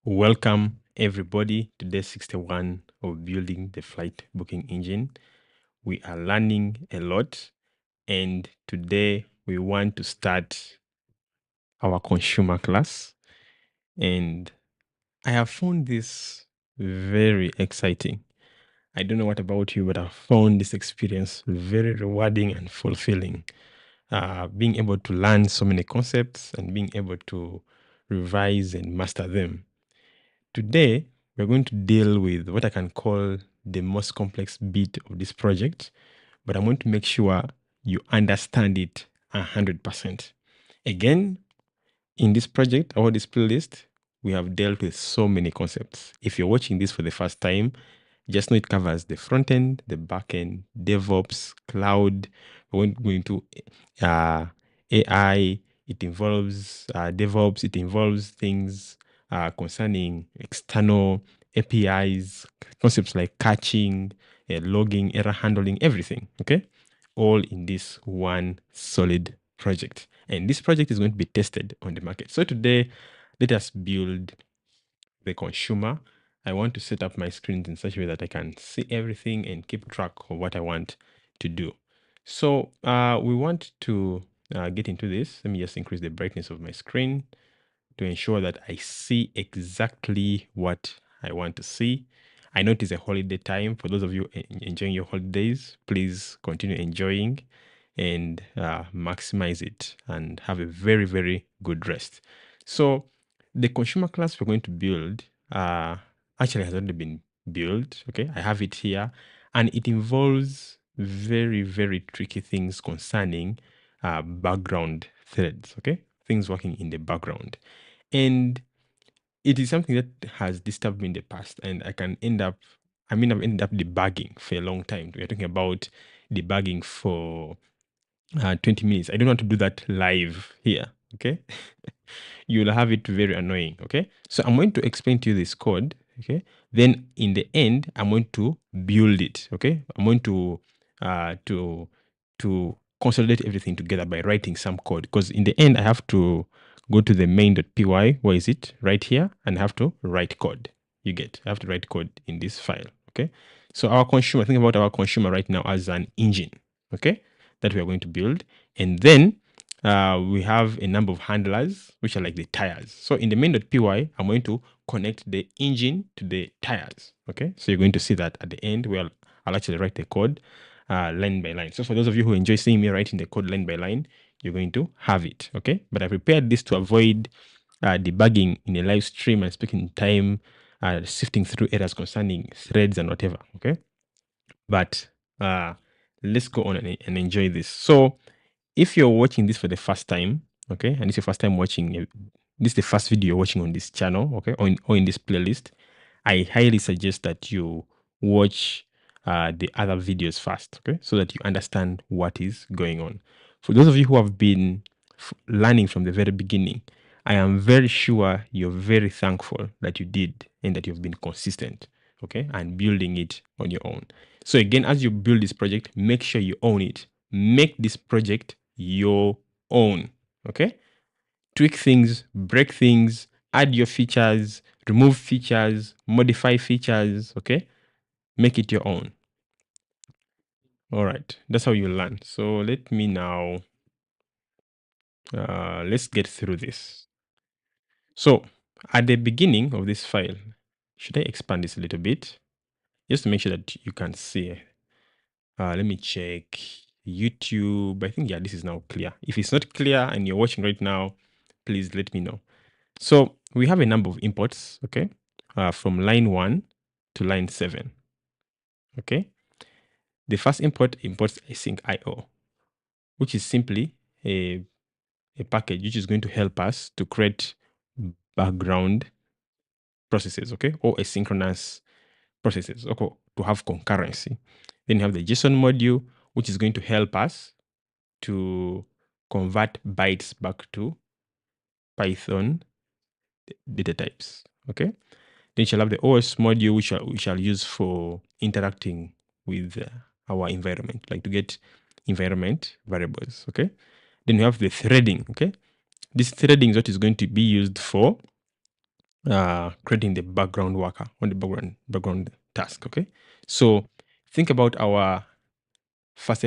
Welcome everybody to day 61 of building the flight booking engine. We are learning a lot, and today we want to start our consumer class. And I have found this very exciting. I don't know what about you, but I found this experience very rewarding and fulfilling. Being able to learn so many concepts and being able to revise and master them. Today, we're going to deal with what I can call the most complex bit of this project, but I want to make sure you understand it 100%. Again, in this project or this playlist, we have dealt with so many concepts. If you're watching this for the first time, just know it covers the front end, the back end, DevOps, cloud. We're going to AI. It involves DevOps. It involves things concerning external APIs, concepts like caching, logging, error handling, everything. Okay, all in this one solid project. And this project is going to be tested on the market. So today, let us build the consumer. I want to set up my screens in such a way that I can see everything and keep track of what I want to do. So we want to get into this. Let me just increase the brightness of my screen to ensure that I see exactly what I want to see. I know it is a holiday time. For those of you enjoying your holidays, please continue enjoying and maximize it and have a very, very good rest. So the consumer class we're going to build actually has already been built. Okay, I have it here, and it involves very, very tricky things concerning background threads. Okay, things working in the background. And it is something that has disturbed me in the past, and I've ended up debugging for a long time. We're talking about debugging for 20 minutes. I don't want to do that live here, okay? You'll have it very annoying, okay? So I'm going to explain to you this code, okay? Then in the end, I'm going to build it, okay? I'm going to consolidate everything together by writing some code, because in the end, I have to go to the main.py, where is it? Right here, and I have to write code. You get, I have to write code in this file, okay? So our consumer, think about our consumer right now as an engine, okay? That we are going to build. And then we have a number of handlers, which are like the tires. So in the main.py, I'm going to connect the engine to the tires. Okay, so you're going to see that at the end where I'll actually write the code line by line. So for those of you who enjoy seeing me writing the code line by line, you're going to have it. Okay, but I prepared this to avoid debugging in a live stream and speaking time, sifting through errors concerning threads and whatever. Okay, but let's go on and enjoy this. So if you're watching this for the first time, okay, and it's your first time watching, this is the first video you're watching on this channel, okay, or in this playlist, I highly suggest that you watch the other videos first, okay, so that you understand what is going on. For those of you who have been learning from the very beginning, I am very sure you're very thankful that you did and that you've been consistent, okay, and building it on your own. So again, as you build this project, make sure you own it. Make this project your own, okay? Tweak things, break things, add your features, remove features, modify features, okay? Make it your own. All right, that's how you learn. So let me now, let's get through this. So at the beginning of this file, should I expand this a little bit? Just to make sure that you can see. Let me check YouTube. I think, yeah, this is now clear. If it's not clear and you're watching right now, please let me know. So we have a number of imports, okay, from line 1 to line 7, okay. The first import imports asyncio, which is simply a package which is going to help us to create background processes, okay, or asynchronous processes, okay, to have concurrency. Then you have the JSON module, which is going to help us to convert bytes back to Python data types, okay. Then you shall have the OS module, which we shall use for interacting with our environment, like to get environment variables, okay. Then you have the threading, okay. This threading is what is going to be used for creating the background worker on the background task. Okay, so think about our Fast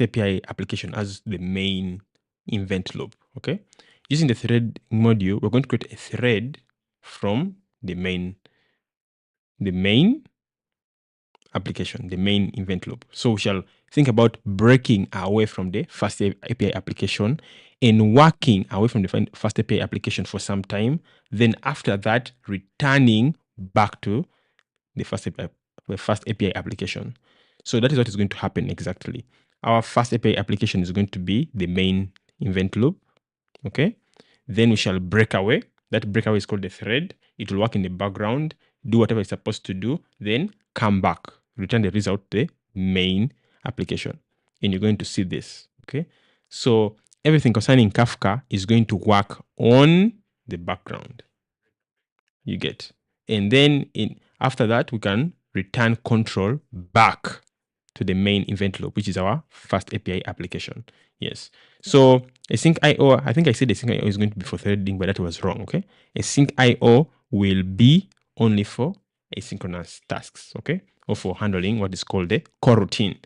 API application as the main event loop. Okay, using the thread module, we're going to create a thread from the main application, the main event loop. So we shall think about breaking away from the Fast API application and working away from the Fast API application for some time. Then after that, returning back to the Fast API application. So that is what is going to happen exactly. Our Fast API application is going to be the main event loop. Okay. Then we shall break away. That breakaway is called the thread. It will work in the background, do whatever it's supposed to do, then come back, return the result to the main application. And you're going to see this. Okay. So everything concerning Kafka is going to work on the background. You get. And then after that, we can return control back to the main event loop, which is our Fast API application. Yes. So async IO, I think I said async IO is going to be for threading, but that was wrong. Okay. Async IO will be only for asynchronous tasks. Okay. Or for handling what is called the coroutine.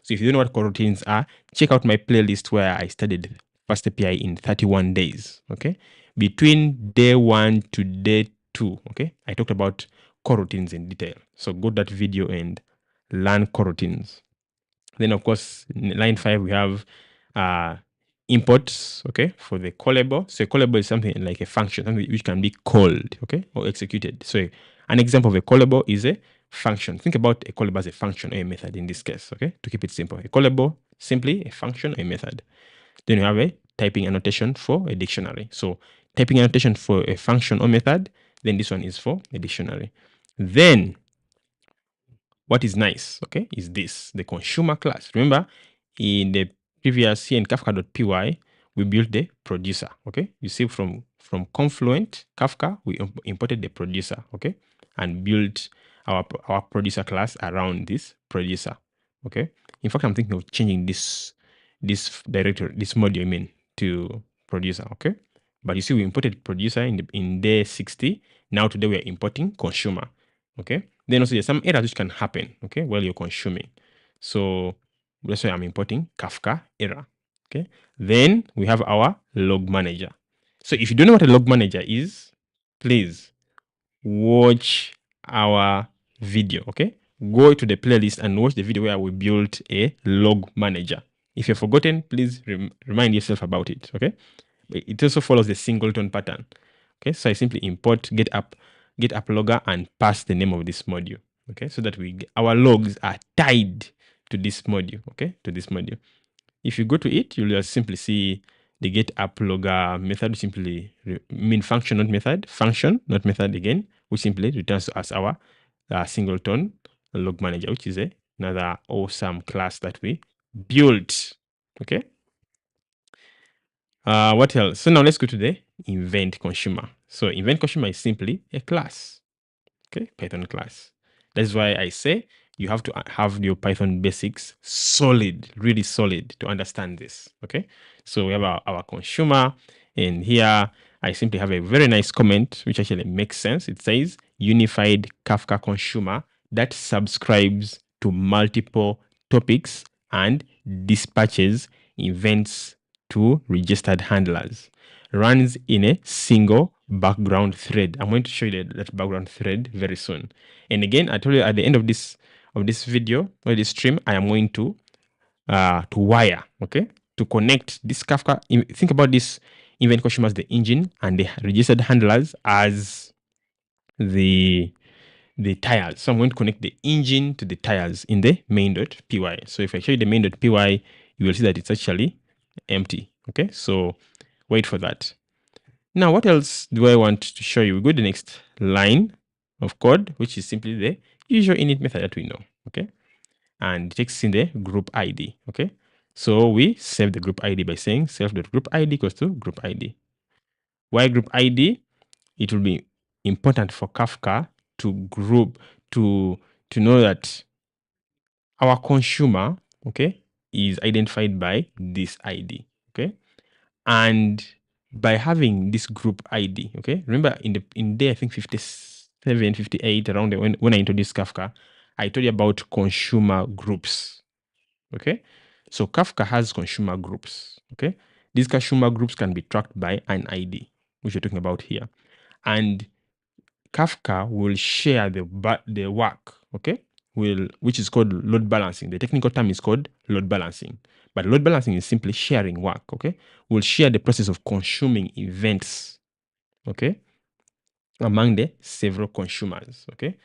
So if you don't know what coroutines are, check out my playlist where I studied Fast API in 31 days. Okay. Between day 1 to day 2. Okay. I talked about coroutines in detail. So go to that video and learn coroutines. Then, of course, in line 5, we have imports, okay, for the callable. So a callable is something like a function, something which can be called, okay, or executed. So an example of a callable is a function. Think about a callable as a function or a method in this case, okay, to keep it simple. A callable, simply a function or a method. Then you have a typing annotation for a dictionary. So typing annotation for a function or method, then this one is for a dictionary. Then what is nice, okay, is this, the consumer class. Remember, in the previous here in Kafka.py, we built the producer, okay? You see from Confluent, Kafka, we imported the producer, okay? And built our producer class around this producer, okay? In fact, I'm thinking of changing this directory, this module, I mean, to producer, okay? But you see, we imported producer in day 60. Now today we are importing consumer, okay? Then also there's some errors which can happen, okay, while you're consuming. So that's why I'm importing Kafka error, okay? Then we have our log manager. So if you don't know what a log manager is, please watch our video, okay? Go to the playlist and watch the video where we built a log manager. If you've forgotten, please remind yourself about it, okay? But it also follows the singleton pattern. Okay, so I simply import get logger and pass the name of this module. Okay, so that our logs are tied to this module. Okay, to this module. If you go to it, you'll just simply see the get logger method. Simply mean function, not method. Function, not method again, which simply returns to us our singleton log manager, which is another awesome class that we built. Okay. What else? So now let's go to the event consumer. So event consumer is simply a class, okay, Python class. That's why I say you have to have your Python basics solid, really solid to understand this, okay? So we have our consumer, and here I simply have a very nice comment, which actually makes sense. It says unified Kafka consumer that subscribes to multiple topics and dispatches events to registered handlers, runs in a single background thread. I'm going to show you that background thread very soon. And again, I told you at the end of this video or this stream, I am going to wire, okay, to connect this Kafka. Think about this event consumer as the engine and the registered handlers as the tires. So I'm going to connect the engine to the tires in the main.py. So if I show you the main.py, you will see that it's actually empty. Okay, so wait for that. Now, what else do I want to show you? We go to the next line of code, which is simply the usual init method that we know. Okay, and it takes in the group ID. Okay, so we save the group ID by saying self.group ID equals to group ID. Why group ID? It will be important for Kafka to group to know that our consumer, okay, is identified by this ID, okay, and by having this group ID, okay? Remember in day, I think 57, 58, around there, when I introduced Kafka, I told you about consumer groups, okay? So Kafka has consumer groups, okay? These consumer groups can be tracked by an ID, which we're talking about here. And Kafka will share the work, okay? Which is called load balancing. The technical term is called load balancing. But load balancing is simply sharing work, okay? We'll share the process of consuming events, okay, among the several consumers, okay?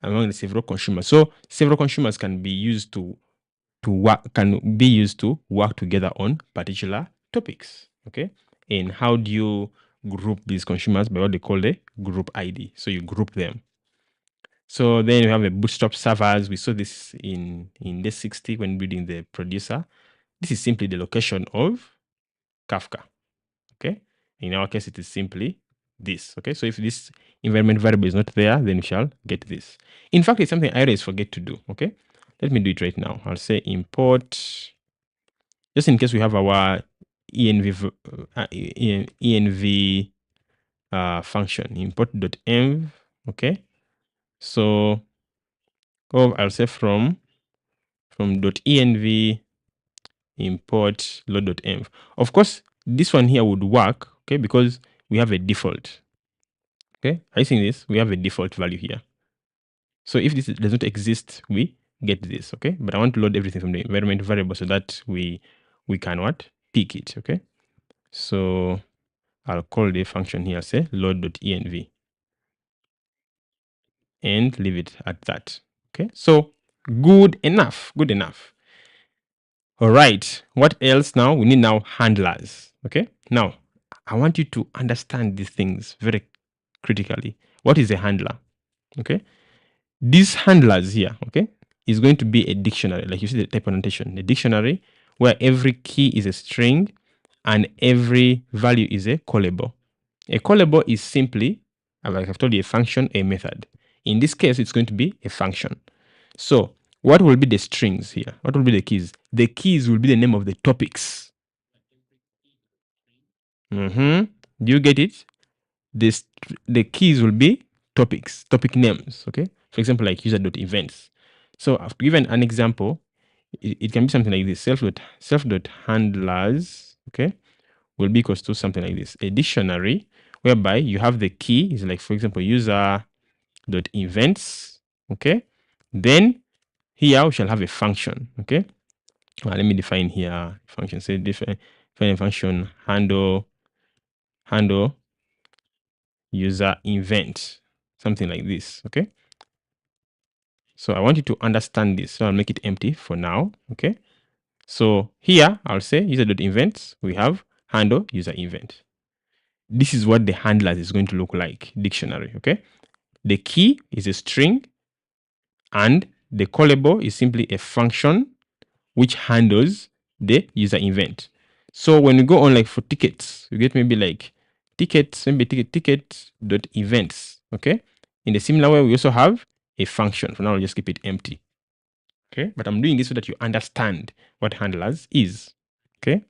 Among the several consumers. So several consumers can be used to work together on particular topics, okay? And how do you group these consumers? By what they call the group ID. So you group them. So then we have a bootstrap servers. We saw this in day 60 when building the producer. This is simply the location of Kafka, okay? In our case, it is simply this, okay? So if this environment variable is not there, then we shall get this. In fact, it's something I always forget to do, okay? Let me do it right now. I'll say import, just in case we have our env function, import.env, okay? So I'll say from .env import load.env. Of course, this one here would work, okay, because we have a default. Okay, are you seeing this? We have a default value here. So if this does not exist, we get this, okay? But I want to load everything from the environment variable so that we can what? Pick it, okay? So I'll call the function here, say load.env, and leave it at that. Okay, so good enough, good enough. All right, what else now? We need now handlers. Okay, now I want you to understand these things very critically. What is a handler? Okay, these handlers here, okay, is going to be a dictionary, like you see the type annotation, a dictionary where every key is a string and every value is a callable. A callable is simply, like I've told you, a function, a method. In this case, it's going to be a function. So what will be the strings here? What will be the keys? The keys will be the name of the topics. Do you get it? The keys will be topics, topic names, okay? For example, like user.events. So I've given an example. It can be something like this, self.handlers, okay, will be equals to something like this, a dictionary whereby you have the key is like, for example, user.events, okay? Then here we shall have a function, okay? Let me define here function. Say define a function handle user event, something like this, okay? So I want you to understand this. So I'll make it empty for now, okay? So here I'll say user.events, we have handle user event. This is what the handlers is going to look like, dictionary, okay? The key is a string and the callable is simply a function which handles the user event. So when you go on like for tickets, you get maybe like tickets, maybe ticket.events, okay? In a similar way, we also have a function. For now, I'll just keep it empty, okay? But I'm doing this so that you understand what handlers is, okay?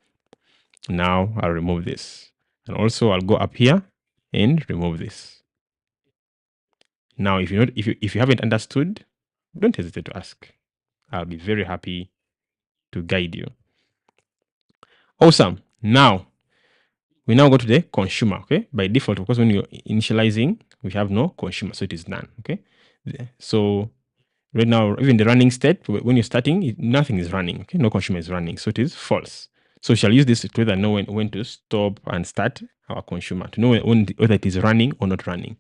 Now I'll remove this. And also I'll go up here and remove this. Now, if you haven't understood, don't hesitate to ask. I'll be very happy to guide you. Awesome. Now, we now go to the consumer, okay? By default, of course, when you're initializing, we have no consumer, so it is none, okay? So right now, even the running state, when you're starting, nothing is running, okay? No consumer is running, so it is false. So we shall use this to either know when to stop and start our consumer, to know whether it is running or not running.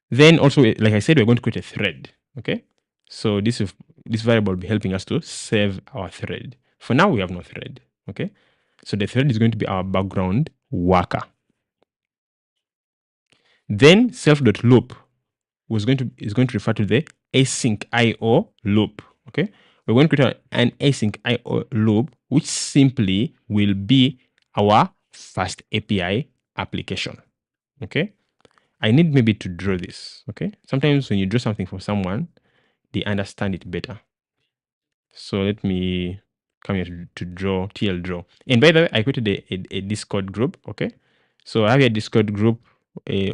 Then also, like I said, we're going to create a thread, okay? So this variable will be helping us to save our thread. For now, we have no thread, okay? So the thread is going to be our background worker. Then self.loop is going to refer to the asyncio loop, okay? We're going to create an asyncio loop, which simply will be our FastAPI application, okay? I need maybe to draw this, okay? Sometimes when you draw something for someone, they understand it better. So let me come here to draw, TL draw. And by the way, I created a Discord group, okay? So I have a Discord group.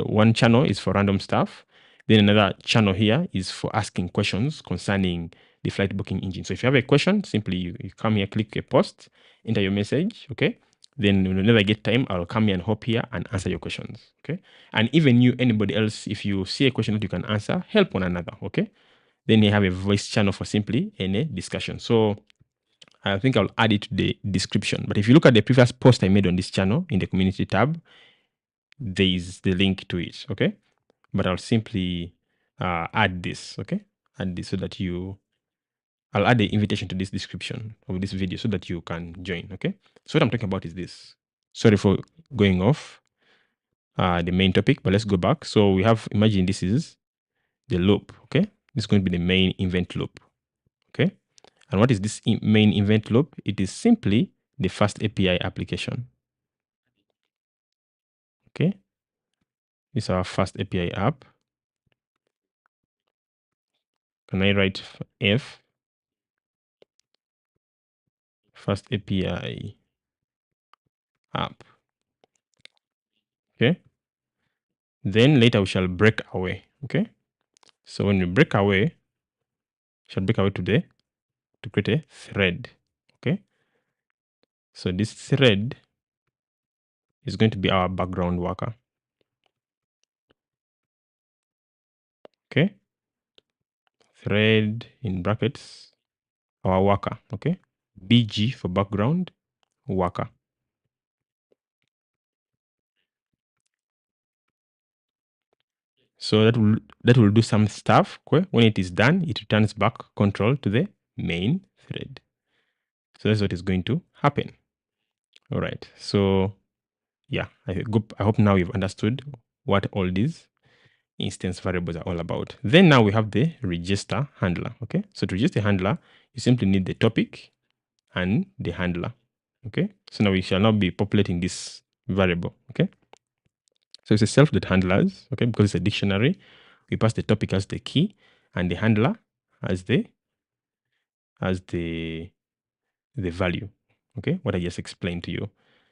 One channel is for random stuff. Then another channel here is for asking questions concerning the flight booking engine. So if you have a question, simply you come here, click a post, enter your message, okay? Then whenever I get time, I'll come here and hop here and answer your questions, okay? And even you, anybody else, if you see a question that you can answer, help one another, okay? Then you have a voice channel for simply any discussion. So I think I'll add it to the description. But if you look at the previous post I made on this channel in the community tab, there is the link to it, okay? But I'll simply add this, okay? Add this so that I'll add the invitation to this description of this video so that you can join, okay? So what I'm talking about is this. Sorry for going off the main topic, but let's go back. So we have, imagine this is the loop, okay? This is going to be the main event loop, okay? And what is this main event loop? It is simply the FastAPI application, okay? This is our FastAPI app. Can I write F FastAPI app? Okay. Then later we shall break away. Okay. So when we break away, we shall break away to create a thread. Okay. So this thread is going to be our background worker. Okay. Thread in brackets, our worker. Okay. BG for background worker. So that will do some stuff. Okay? When it is done, it returns back control to the main thread. So that's what is going to happen. All right. So yeah, I hope now you've understood what all these instance variables are all about. Then now we have the register handler. Okay. So to register handler, you simply need the topic and the handler. Okay. So now we shall not be populating this variable. Okay. So it's a self.handlers. Okay. Because it's a dictionary, we pass the topic as the key and the handler as the value. Okay. What I just explained to you.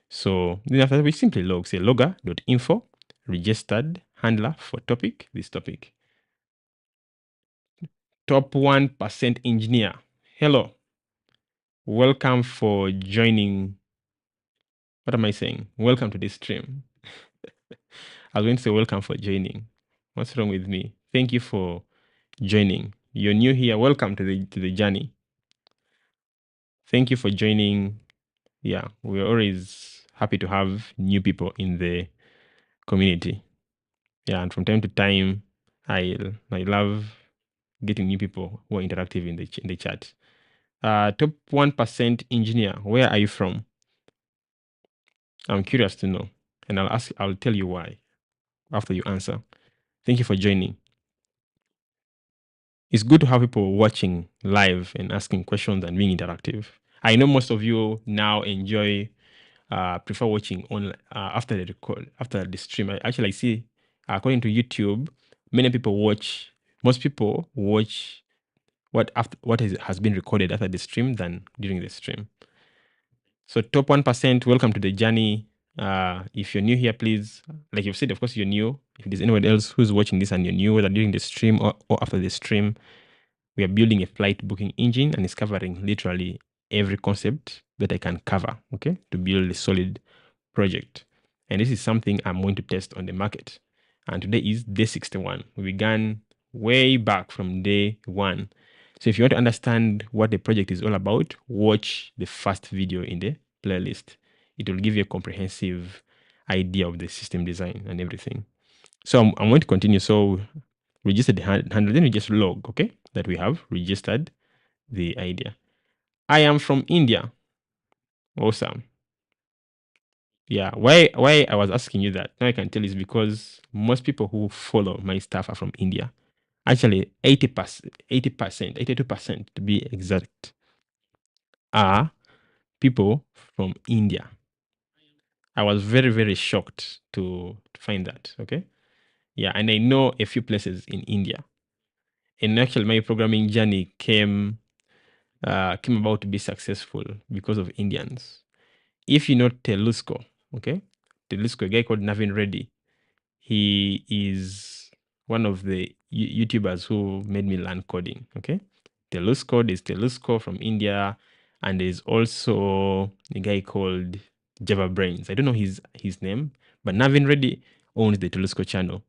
So then after we simply log, say logger.info registered handler for topic, this topic. Top 1% engineer. Hello. Welcome for joining. What am I saying? Welcome to this stream. I was going to say welcome for joining. What's wrong with me? Thank you for joining. You're new here. Welcome to the journey. Thank you for joining. Yeah, we're always happy to have new people in the community. Yeah, and from time to time, I love getting new people who are interactive in the chat. Top 1% engineer, where are you from? I'm curious to know, and I'll tell you why after you answer. Thank you for joining. It's good to have people watching live and asking questions and being interactive. I know most of you now prefer watching on after the record, after the stream. I see, according to YouTube, most people watch what has been recorded after the stream than during the stream. So top 1%, welcome to the journey. If you're new here, please, like you've said, of course you're new. If there's anyone else who's watching this and you're new, whether during the stream or after the stream, we are building a flight booking engine and it's covering literally every concept that I can cover, okay, to build a solid project. And this is something I'm going to test on the market. And today is day 61. We began way back from day 1. So if you want to understand what the project is all about, watch the first video in the playlist. It will give you a comprehensive idea of the system design and everything. So I'm going to continue. So register the handle, then we just log, okay, that we have registered the idea. I am from India. Awesome. Yeah, why I was asking you that, now I can tell is because most people who follow my stuff are from India. Actually, 80%, 82% to be exact, are people from India. I was very, very shocked to find that, okay? Yeah, and I know a few places in India. And actually, my programming journey came about to be successful because of Indians. If you know Telusko, okay? a guy called Navin Reddy. He is one of the YouTubers who made me learn coding. Okay, Telusco is Telusco from India, and there's also a guy called Java Brains. I don't know his name, but Navin Reddy owns the Telusco channel.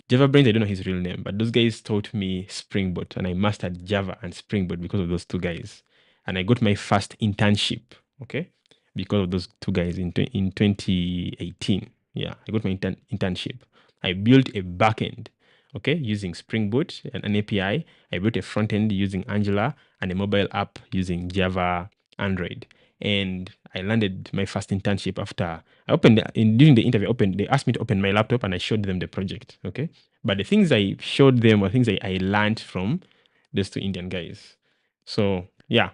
Java Brains, I don't know his real name, but those guys taught me Spring Boot, and I mastered Java and Spring Boot because of those two guys. And I got my first internship, okay, because of those two guys in 2018. Yeah, I got my internship. I built a backend, okay, using Spring Boot and an API. I built a front end using Angular and a mobile app using Java Android. And I landed my first internship after I opened during the interview. They asked me to open my laptop and I showed them the project. Okay, but the things I showed them were things I learned from those two Indian guys. So yeah,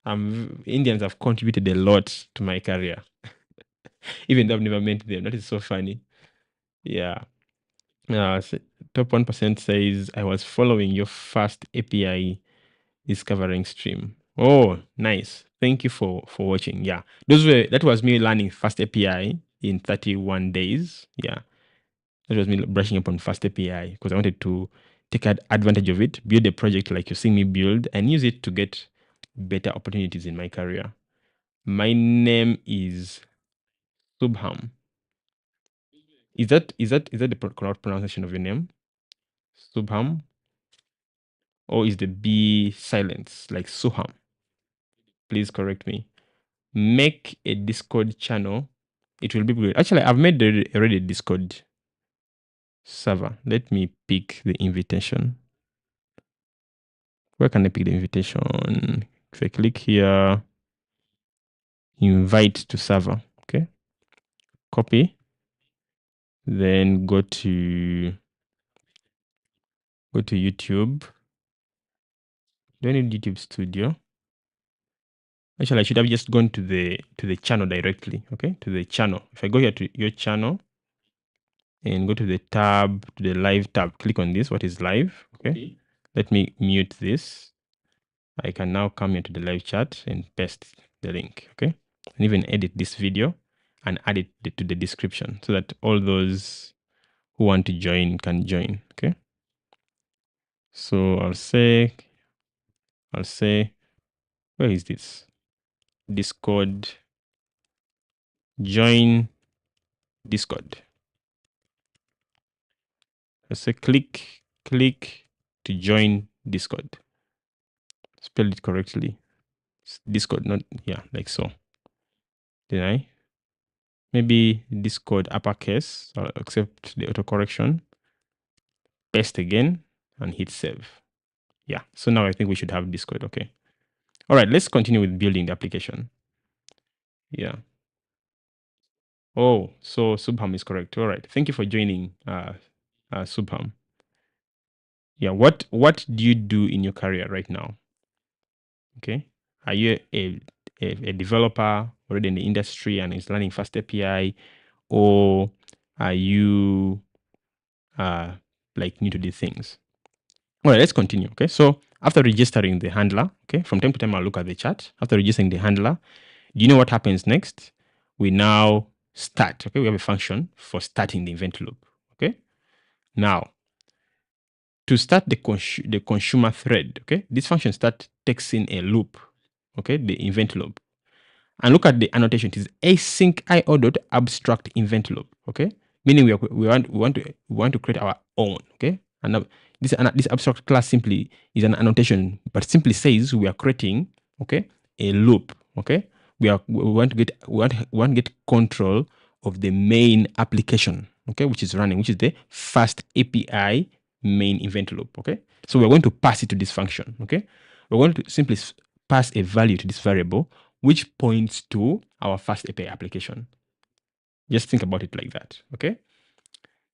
Indians have contributed a lot to my career, even though I've never met them. That is so funny. Yeah. Top 1% says I was following your first API discovering stream. Oh, nice. Thank you for watching. Yeah. That was me learning fast API in 31 days. Yeah. That was me brushing up on fast API because I wanted to take advantage of it, build a project like you see me build, and use it to get better opportunities in my career. My name is Subham. Is that the correct pronunciation of your name? Subham? Or is the B silence like Suham? Please correct me. Make a Discord channel. It will be good. Actually, I've made already a Discord server. Let me pick the invitation. Where can I pick the invitation? If I click here, invite to server. Okay. Copy. Then go to YouTube. Do I need YouTube Studio? Actually, I should have just gone to the channel directly. Okay, to the channel. If I go here to your channel and go to the tab, to the live tab, click on this. What is live? Okay. Let me mute this. I can now come into the live chat and paste the link. Okay, and even edit this video and add it to the description so that all those who want to join can join. Okay. So I'll say, where is this? Discord. Join Discord. I say click to join Discord. Spell it correctly. It's Discord, not like so. Did I? Maybe Discord uppercase. I'll accept the autocorrection. Paste again and hit save. Yeah. So now I think we should have Discord. Okay. All right. Let's continue with building the application. Yeah. Oh, so Subham is correct. All right. Thank you for joining, Subham. Yeah. What do you do in your career right now? Okay. Are you a developer already in the industry and is learning fast API, or are you like new to these things? All right, let's continue. Okay. So after registering the handler, okay, from time to time I'll look at the chat. After registering the handler, do you know what happens next? We now start. Okay, we have a function for starting the event loop. Okay. Now, to start the consumer thread, okay, this function takes in a loop, okay, the event loop. And look at the annotation. It is async io.abstract event loop. Okay, meaning we want to create our own. Okay, and now this abstract class simply is an annotation, but simply says we are creating, okay, a loop. Okay, we want to get control of the main application. Okay, which is running, which is the fast API main event loop. Okay, so we're going to pass it to this function. Okay, we're going to simply pass a value to this variable which points to our FastAPI application. Just think about it like that, okay?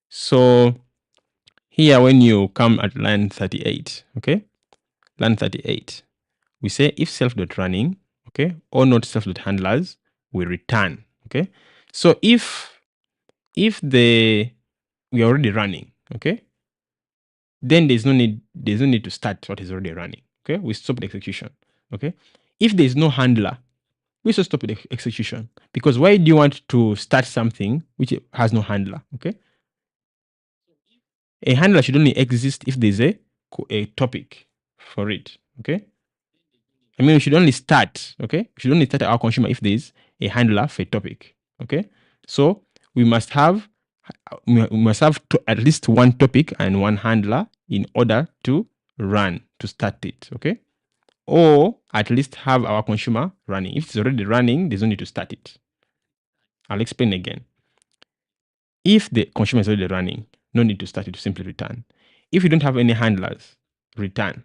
So here, when you come at line 38, okay? Line 38, we say if self.running, okay, or not self.handlers, we return, okay? So if we are already running, okay, then there's no need to start what is already running, okay? We stop the execution, okay? If there's no handler, we also stop the execution. Because why do you want to start something which has no handler? Okay. A handler should only exist if there's a topic for it. Okay. I mean, we should only start. Okay. We should only start our consumer if there's a handler for a topic. Okay. So we must have at least one topic and one handler in order to start it. Okay. Or at least have our consumer running. If it's already running, there's no need to start it. I'll explain again. If the consumer is already running, no need to start it, to simply return. If you don't have any handlers, return.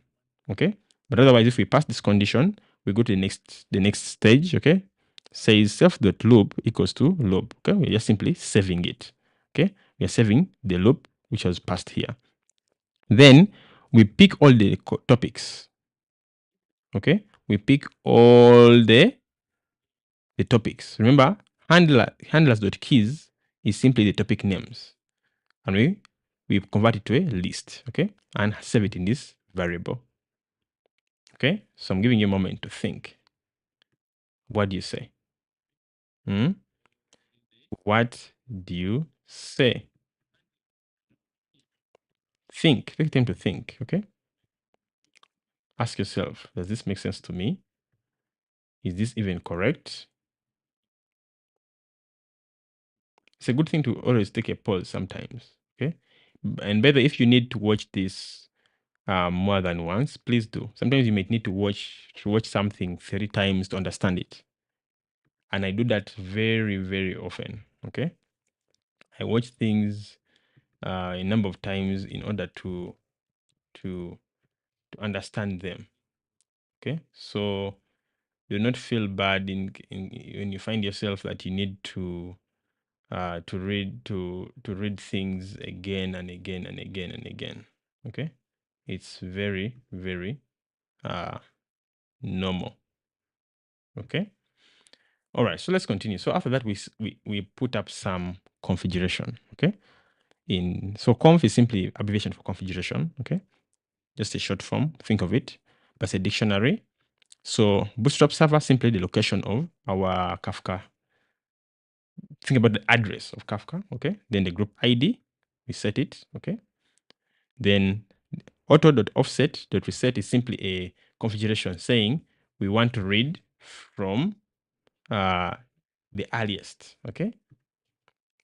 Okay. But otherwise, if we pass this condition, we go to the next stage. Okay. Says self.loop equals to loop. Okay. We're just simply saving it. Okay. We are saving the loop which was passed here. Then we pick all the topics. Okay. We pick all the topics. Remember, handlers.keys is simply the topic names. And we convert it to a list, okay? And save it in this variable. Okay? So I'm giving you a moment to think. What do you say? What do you say? Think. Take time to think, okay? Ask yourself, does this make sense to me? Is this even correct? It's a good thing to always take a pause sometimes, okay? And better if you need to watch this more than once, please do. Sometimes you might need to watch something 30 times to understand it. And I do that very, very often, okay? I watch things a number of times in order to understand them, okay? So do not feel bad in when you find yourself that you need to read things again and again and again and again, okay? It's very, very normal, okay? All right, so let's continue. So after that, we put up some configuration, okay? So conf is simply abbreviation for configuration, okay? Just a short form, think of it, but a dictionary. So Bootstrap server, simply the location of our Kafka. Think about the address of Kafka, okay? Then the group ID, we set it, okay? Then auto.offset.reset is simply a configuration saying we want to read from the earliest, okay?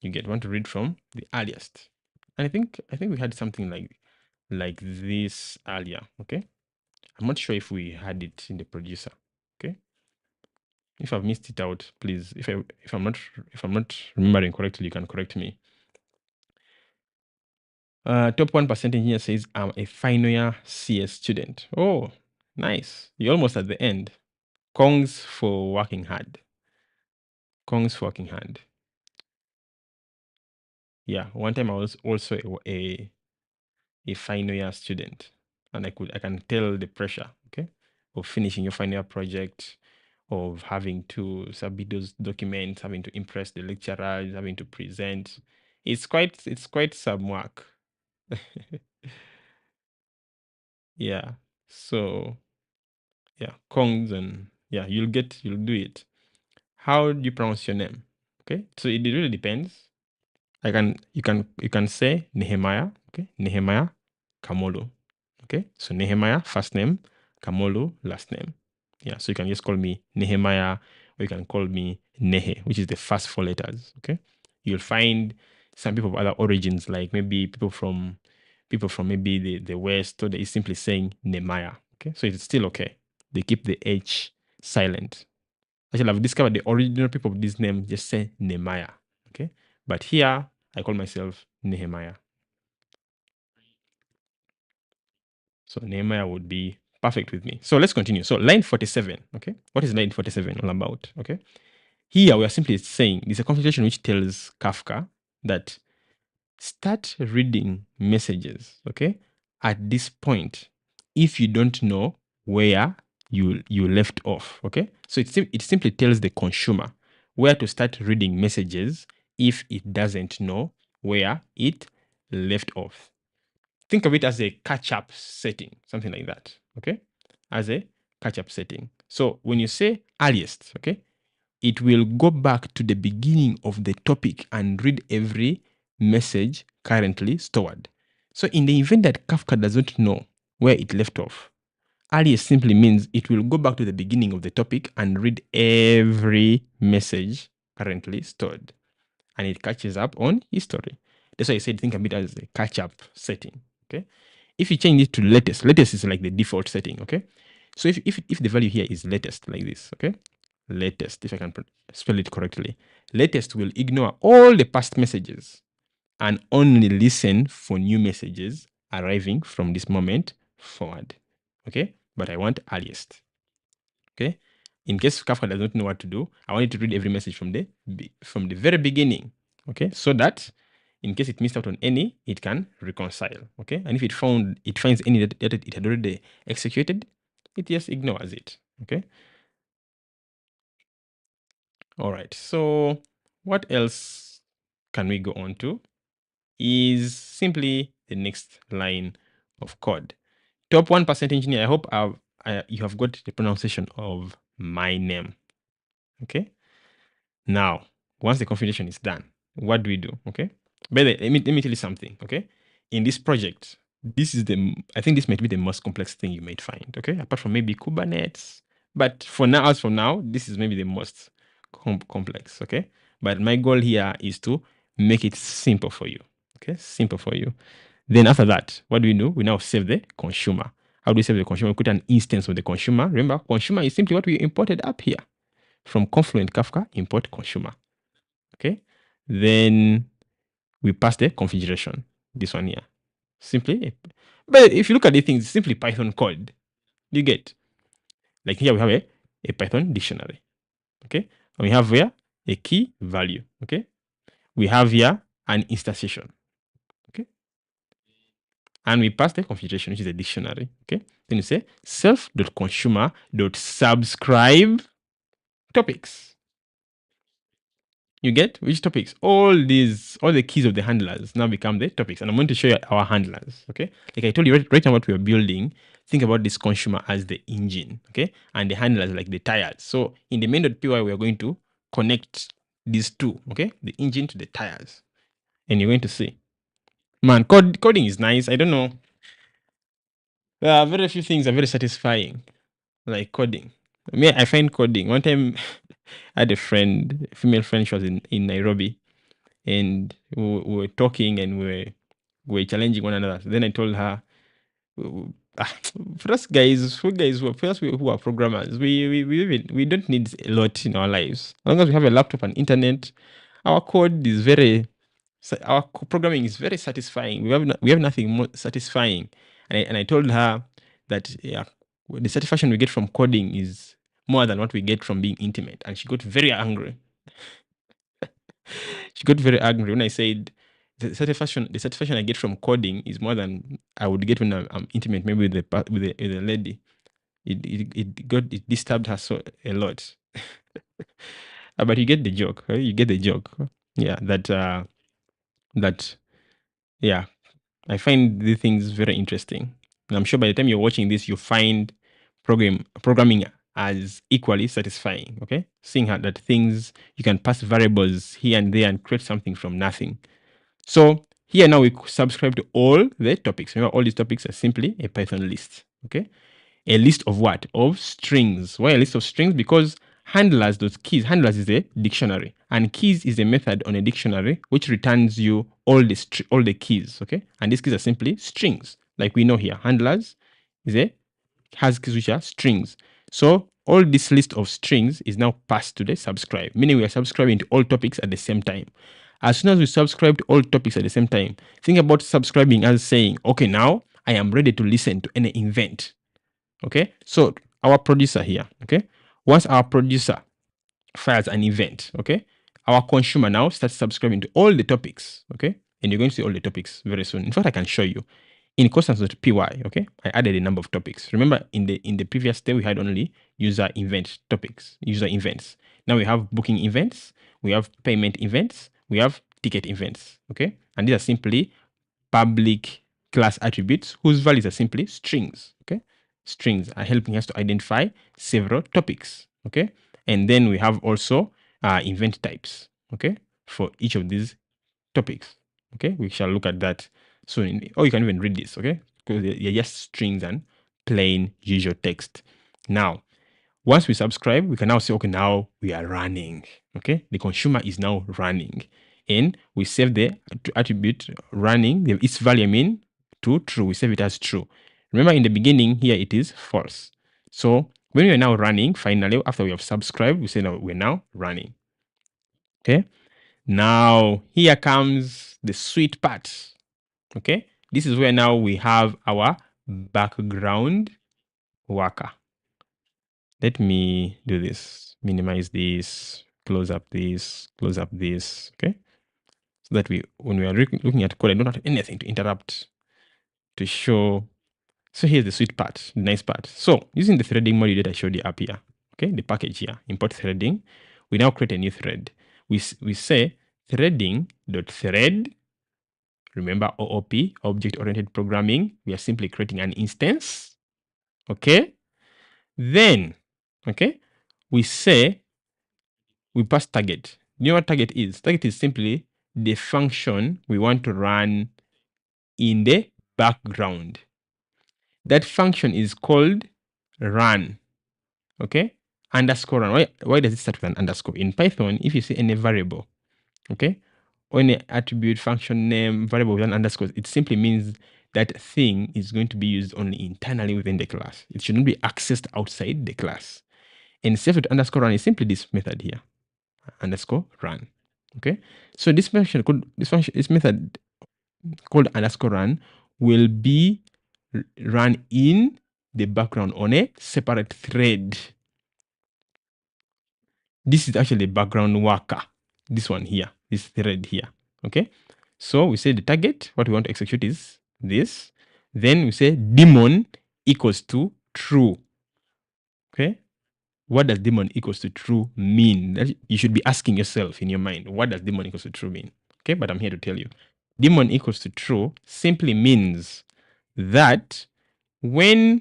You want to read from the earliest. And I think we had something like this earlier, okay? I'm not sure if we had it in the producer, okay? If I've missed it out, please, if I'm not remembering correctly, you can correct me. Top 1% engineer says I'm a final year CS student. Oh, nice. You're almost at the end. Kongs for working hard. Yeah, one time I was also a final year student, and I can tell the pressure, okay, of finishing your final year project, of having to submit those documents, having to impress the lecturers, having to present. It's quite some work. Yeah. So yeah, Kongs, and yeah, you'll do it. How do you pronounce your name? Okay. So it really depends. You can say Nehemiah, okay? Nehemiah Kamolo. Okay? So Nehemiah, first name, Kamolo, last name. Yeah, so you can just call me Nehemiah, or you can call me Nehe, which is the first four letters. Okay? You'll find some people of other origins, like maybe people from maybe the West, or they simply saying Nehemiah. Okay, so it's still okay. They keep the H silent. Actually, I've discovered the original people of this name just say Nehemiah. Okay, but here I call myself Nehemiah. So Nehemiah would be perfect with me. So let's continue. So line 47, okay? What is line 47 all about? Okay. Here we are simply saying there's a configuration which tells Kafka that start reading messages, okay, at this point if you don't know where you left off, okay? So it simply tells the consumer where to start reading messages if it doesn't know where it left off. Think of it as a catch-up setting, something like that, okay? As a catch-up setting. So when you say earliest, okay, it will go back to the beginning of the topic and read every message currently stored. So in the event that Kafka doesn't know where it left off, alias simply means it will go back to the beginning of the topic and read every message currently stored. And it catches up on history. That's why I said think of it as a catch-up setting. Okay. If you change it to latest, latest is like the default setting. Okay. So if the value here is latest like this, okay, latest, if I can spell it correctly, latest will ignore all the past messages and only listen for new messages arriving from this moment forward. Okay, but I want earliest. Okay, in case Kafka does not know what to do, I want it to read every message from the very beginning. Okay, so that in case it missed out on any, it can reconcile. Okay, and if it finds any that it had already executed, it just ignores it. Okay. All right. So what else can we go on to? Is simply the next line of code. Top 1% engineer. I hope you have got the pronunciation of my name. Okay. Now, once the configuration is done, what do we do? Okay. But let me tell you something. Okay. In this project, I think this might be the most complex thing you might find. Okay. Apart from maybe Kubernetes. But for now, as for now, this is maybe the most complex. Okay. But my goal here is to make it simple for you. Okay. Simple for you. Then after that, what do? We now save the consumer. How do we save the consumer? We put an instance of the consumer. Remember, consumer is simply what we imported up here. From Confluent Kafka, import consumer. Okay. Then we pass the configuration. This one here. Simply. But if you look at the things, simply Python code. You get. Like here we have a Python dictionary. Okay. And we have here a key value. Okay. We have here an instantiation. Okay. And we pass the configuration, which is a dictionary. Okay. Then you say self.consumer.subscribe topics. You get which topics? All the keys of the handlers now become the topics. And I'm going to show you our handlers. Okay. Like I told you right now what we are building, think about this consumer as the engine. Okay. And the handlers like the tires. So in the main.py, we are going to connect these two. Okay. The engine to the tires. And you're going to see. Man, coding is nice. I don't know. There are very few things are very satisfying, like coding. I find coding. One time, I had a female friend. She was in Nairobi, and we were talking and we were challenging one another. Then I told her, for us guys, who are programmers, we don't need a lot in our lives. As long as we have a laptop and internet, our code is programming is very satisfying. We have nothing more satisfying. And I told her that the satisfaction we get from coding is more than what we get from being intimate. And she got very angry. She got very angry when I said the satisfaction I get from coding is more than I would get when I'm intimate, maybe with a lady. It disturbed her so a lot. But you get the joke, right? You get the joke. Yeah, yeah. I find these things very interesting. And I'm sure by the time you're watching this, you find programming as equally satisfying. Okay. Seeing how that things you can pass variables here and there and create something from nothing. So here now we subscribe to all the topics. Remember, all these topics are simply a Python list. Okay. A list of what? Of strings. Why a list of strings? Because handlers, those keys, handlers is a dictionary, and keys is a method on a dictionary which returns you all the keys. Okay, and these keys are simply strings, like we know here. Handlers has keys which are strings. So all this list of strings is now passed to the subscribe, meaning we are subscribing to all topics at the same time. As soon as we subscribe to all topics at the same time, think about subscribing as saying, okay, now I am ready to listen to any event. Okay, so our producer here, okay, once our producer fires an event, okay, our consumer now starts subscribing to all the topics, okay, and you're going to see all the topics very soon. In fact, I can show you in constants.py. Okay, I added a number of topics. Remember, in the previous step, we had only user event topics, user events. Now we have booking events, we have payment events, we have ticket events. Okay, and these are simply public class attributes whose values are simply strings. Okay, strings are helping us to identify several topics. Okay, and then we have also event types, okay, for each of these topics. Okay, we shall look at that soon. Or you can even read this, okay, because they're just strings and plain usual text. Now, once we subscribe, we can now say, okay, now we are running. Okay, the consumer is now running, and we save the attribute running, its value, I mean, to true. We save it as true. Remember, in the beginning here it is false. So when we are now running, finally, after we have subscribed, we say now we're now running. Okay. Now here comes the sweet part. Okay. This is where now we have our background worker. Let me do this. Minimize this, close up this, okay? So that when we are looking at code, I don't have anything to interrupt to show. So here's the sweet part, the nice part. So using the threading module that I showed you up here, okay, the package here, import threading, we now create a new thread. We say threading.Thread. Remember OOP, object-oriented programming. We are simply creating an instance, okay? Then, okay, we say we pass target. You know what target is? Target is simply the function we want to run in the background. That function is called run. Okay? Underscore run. Why does it start with an underscore? In Python, if you see any variable, okay, or any attribute, function name, variable with an underscore, it simply means that thing is going to be used only internally within the class. It shouldn't be accessed outside the class. And save it underscore run is simply this method here. Underscore run. Okay, so this method called underscore run will be run in the background on a separate thread. This is actually the background worker. This one here, this thread here. Okay, so we say the target, what we want to execute is this. Then we say daemon equals to true. Okay, what does daemon equals to true mean? That you should be asking yourself in your mind, what does daemon equals to true mean? Okay, but I'm here to tell you. Daemon equals to true simply means that when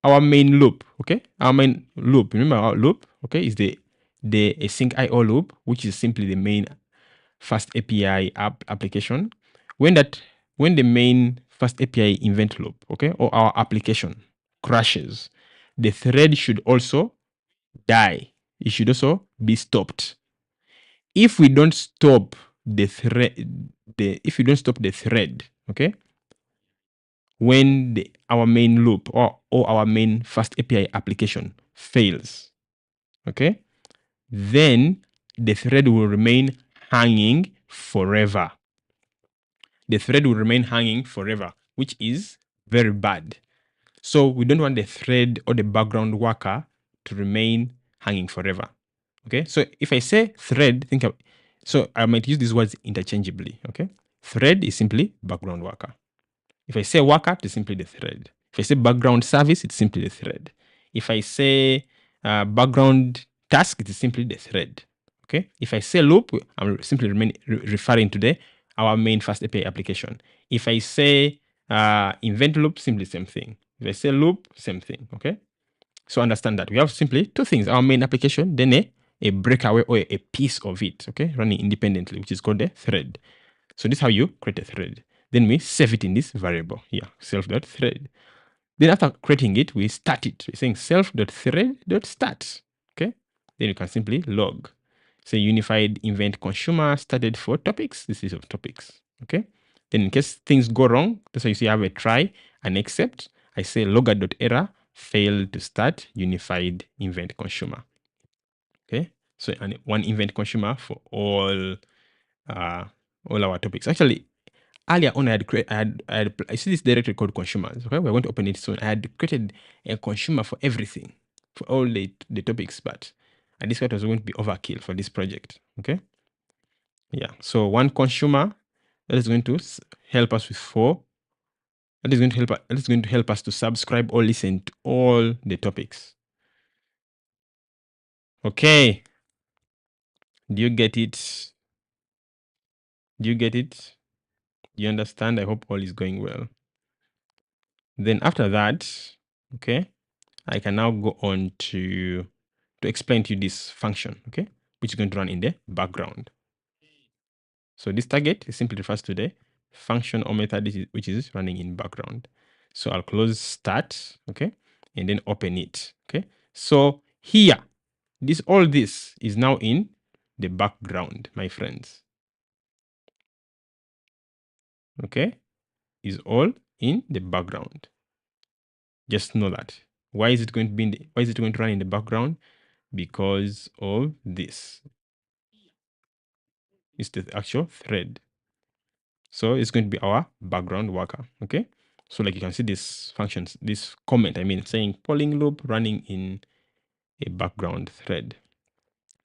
our main loop, okay, our main loop, remember our loop, okay, is the asyncio loop, which is simply the main FastAPI application. When the main FastAPI event loop, okay, or our application crashes, the thread should also die. It should also be stopped. If we don't stop the thread, okay, when our main loop or our main FastAPI application fails, okay, then the thread will remain hanging forever. The thread will remain hanging forever, which is very bad. So we don't want the thread or the background worker to remain hanging forever. Okay, so if I say thread, so I might use these words interchangeably. Okay, thread is simply background worker. If I say worker, it's simply the thread. If I say background service, it's simply the thread. If I say background task, it is simply the thread. Okay. If I say loop, I'm simply referring to our main FastAPI application. If I say event loop, simply same thing. If I say loop, same thing. Okay. So understand that we have simply two things: our main application, then a breakaway or a piece of it, okay, running independently, which is called a thread. So this is how you create a thread. Then we save it in this variable here, self.thread. Then after creating it, we start it. We're saying self.thread.start. Okay. Then you can simply log. Say unified event consumer started for topics. This is of topics. Okay. Then in case things go wrong, that's why you see I have a try and except. I say logger.error failed to start unified event consumer. Okay. So one event consumer for all our topics. Actually, earlier on, I see this directory called consumers. Okay, we're going to open it soon. I had created a consumer for everything, for all the topics, but I discovered it was going to be overkill for this project. Okay, yeah. So one consumer that is going to help us with four. That is going to help. That is going to help us to subscribe or listen to all the topics. Okay. Do you get it? Do you get it? Do you understand? I hope all is going well. Then after that, okay, I can now go on to explain to you this function, okay? which is going to run in the background. So this target simply refers to the function or method which is running in background. So I'll close start, okay, and then open it, okay. So here, all this is now in the background, my friends. Okay, is all in the background. Just know that. Why is it going to be why is it going to run in the background? Because of this. It's the actual thread. So it's going to be our background worker. Okay. So like you can see this functions, this comment, saying polling loop running in a background thread.